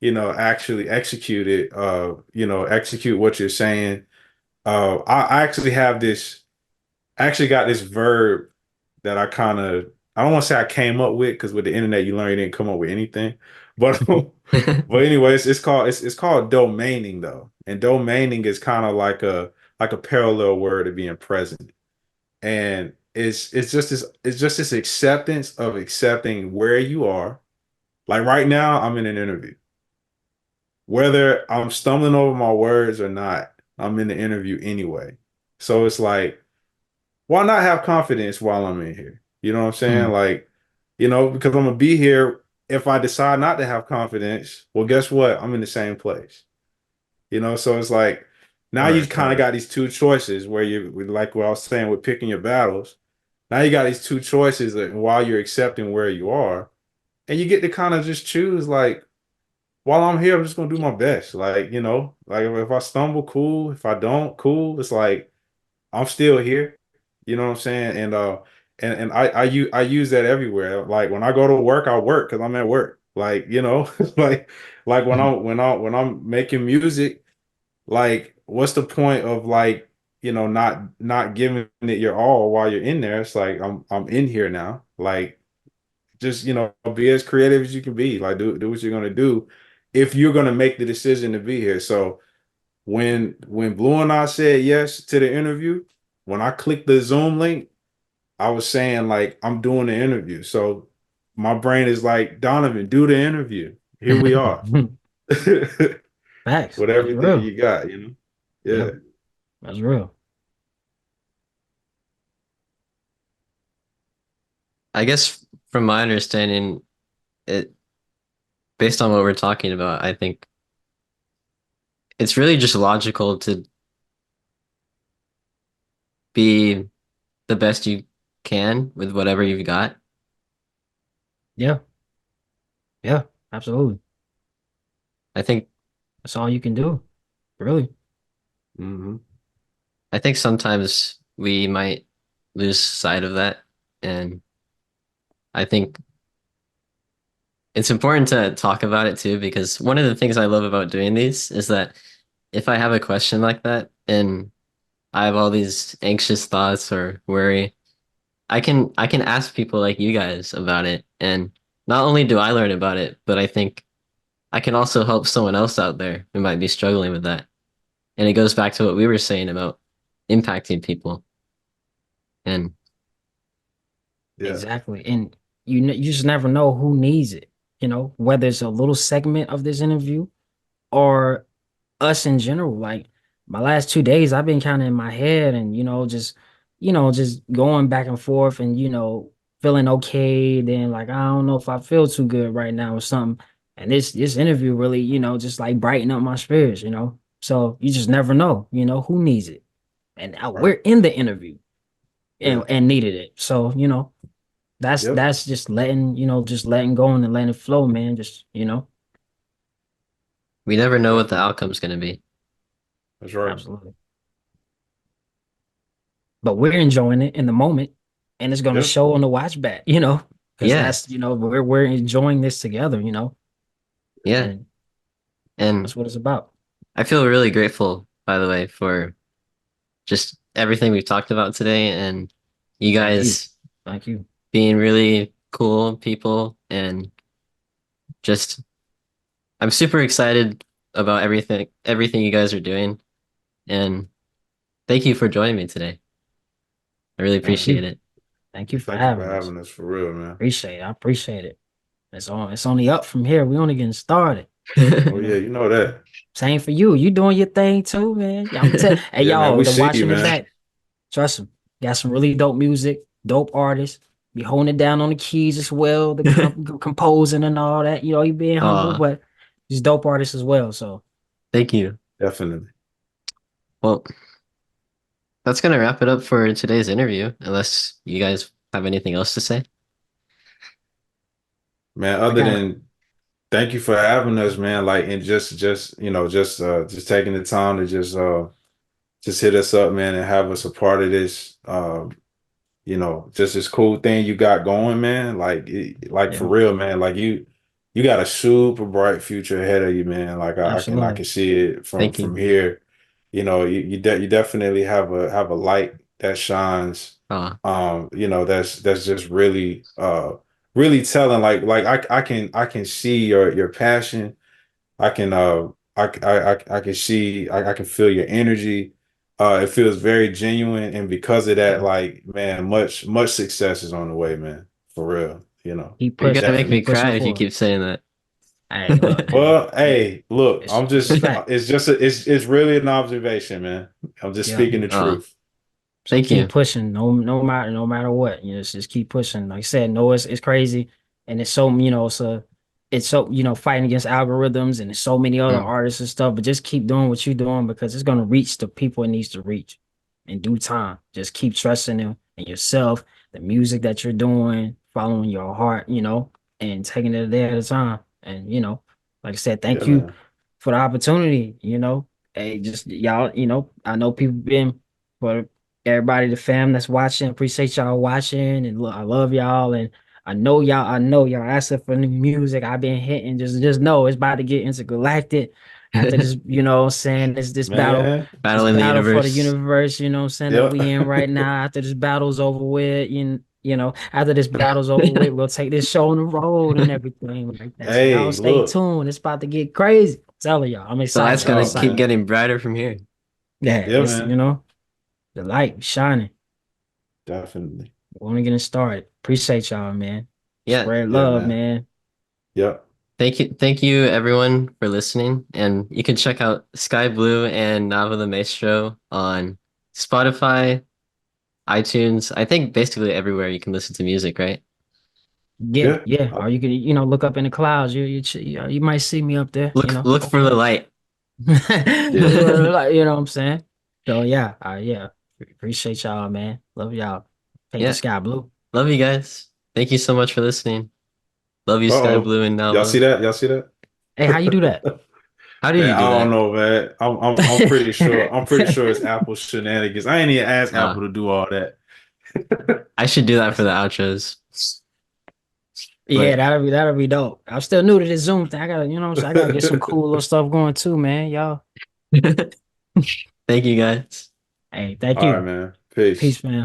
actually execute it, execute what you're saying. I actually have this. I actually got this verb that I don't want to say I came up with because with the internet you learn you didn't come up with anything. But but anyways, it's called domaining though. And domaining is kind of like a parallel word of being present. And it's just this acceptance of accepting where you are. Like right now, I'm in an interview. Whether I'm stumbling over my words or not, I'm in the interview anyway. So it's like why not have confidence while I'm in here? You know what I'm saying? Mm. Like, because I'm gonna be here. If I decide not to have confidence, well, guess what? I'm in the same place. So it's like now you Word, kind of word. got these two choices where like what I was saying with picking your battles. Now you got these two choices while you're accepting where you are, and you get to kind of just choose like, while I'm here, I'm just gonna do my best. Like, like if I stumble, cool. If I don't, cool. It's like I'm still here. You know what I'm saying? And I use that everywhere. Like when I go to work, I work because I'm at work. Like, like when I'm making music, like what's the point of like, not giving it your all while you're in there? It's like I'm in here now. Like just, be as creative as you can be. Like do what you're gonna do if you're gonna make the decision to be here. So when Blue and I said yes to the interview, when I clicked the Zoom link, I was saying like I'm doing the interview. So my brain is like, Donovan, do the interview. Here we are. Facts. With That's everything real. you got. Yeah. Yep, that's real. I guess from my understanding, it based on what we're talking about, I think it's really just logical to be the best you can with whatever you've got. Yeah, yeah, absolutely. I think That's all you can do, really. mhm. I think sometimes we might lose sight of that, and I think it's important to talk about it too, because one of the things I love about doing these is that if I have a question like that and I have all these anxious thoughts or worry, I can ask people like you guys about it, and not only do I learn about it, but I think I can also help someone else out there who might be struggling with that. And it goes back to what we were saying about impacting people. And Yeah. Exactly. And you just never know who needs it, whether it's a little segment of this interview or us in general. Like my last 2 days, I've been kind of in my head and, just going back and forth and, feeling okay. Then like, I don't know if I feel too good right now or something. And this interview really, just like brighten up my spirits. So you just never know, who needs it. And we're Right. in the interview and, Yeah. and needed it. So, that's Yep. that's just letting go and letting it flow, man. Just. we never know what the Definitely. outcome's going to be. That's right. Absolutely. But we're enjoying it in the moment, and it's gonna Yeah. show on the watch back, because Yeah. we're enjoying this together, Yeah. and And that's what it's about. I feel really grateful, by the way, for just everything we've talked about today, and you guys Thank you. being really cool people, and just I'm super excited about everything you guys are doing, and thank you for joining me today. I really Thank appreciate you. it. Thank you for Thank you for having us. having us for real, man. Appreciate it. I appreciate it. It's only up from here. We only getting started. Oh yeah, you know that. Same for you. You doing your thing too, man. Hey Yeah, man. y'all, We the see you, watching the man. back. Trust me. Got some really dope music, dope artists. Be holding it down on the keys as well, the composing and all that. You know, you being humble, Aw, but he's dope artists as well. So thank you. Definitely. Well, that's gonna wrap it up for today's interview, unless you guys have anything else to say. Man, I other got than thank you for having us, man. Like, and just just taking the time to just hit us up, man, and have us a part of this. Just this cool thing you got going, man. Like for yeah, real, man. Like you got a super bright future ahead of you, man. Like I absolutely. can see it Thank from you. here. You definitely have a light that shines. Aw, That's just really telling. I can see your passion. I can I can see I can feel your energy. It feels very genuine, and because of that, Yeah. like man, much success is on the way, man. For real, Keep you're gonna pushing, make me keep definitely. pushing cry if you forward. keep saying that. Hey, look, Well, hey, look, it's a fact. it's really an observation, man. I'm just Yeah. speaking the Aw, truth. So thank keep you. pushing, no matter what. Just keep pushing. Like I said, no, it's crazy, and it's so it's so fighting against algorithms, and there's so many other Mm, artists and stuff. But just keep doing what you're doing because it's gonna reach the people it needs to reach in due time. Just keep trusting them and yourself, the music that you're doing, following your heart, and taking it a day at a time. And like I said, Yeah, thank you man. for the opportunity. Hey, just y'all, I know people been for everybody, the fam that's watching. Appreciate y'all watching, and look, I love y'all, and I know y'all asking for new music. I've been hitting, just know it's about to get intergalactic after this. You know what I'm saying? Man. This battle in the battle for the universe. universe. You know what I'm saying, that Yep. we in right now. After this battle's over with, after this battle's over with, we'll take this show on the road and everything like that. So y'all Hey, stay look. tuned. It's about to get crazy. I'm telling y'all, I'm The light's excited. I'm gonna Oh keep excited. man. getting brighter from here. Yeah, Yeah, it's man. the light shining. Definitely. We're only getting started. Appreciate y'all, man. Yeah. Spread Yeah, love, man. man. Yep. Thank you everyone for listening. And you can check out Sky Blue and Navo the Maestro on Spotify, iTunes. I think basically everywhere you can listen to music, right? Yeah, Yeah. yeah. Or you can, look up in the clouds. You might see me up there. Look for the Hopefully. light. Yeah. Like, you know what I'm saying? So yeah, yeah. Appreciate y'all, man. Love y'all. Paint the Yeah. sky blue. Love you guys. Thank you so much for listening. Love you, Sky Uh-oh. Blue and Y'all see Navo. that? Y'all see that? Hey, how you do that? How did Man, you I do don't that? know, man. I'm pretty sure. I'm pretty sure it's Apple shenanigans. I ain't even asked Uh, Apple to do all that. I should do that for the outros. Yeah, But that'll be dope. I'm still new to this Zoom thing. I gotta, so I gotta get some cool little stuff going too, man. Y'all. thank you guys. Hey, thank All right, you. man. Peace. Peace, man.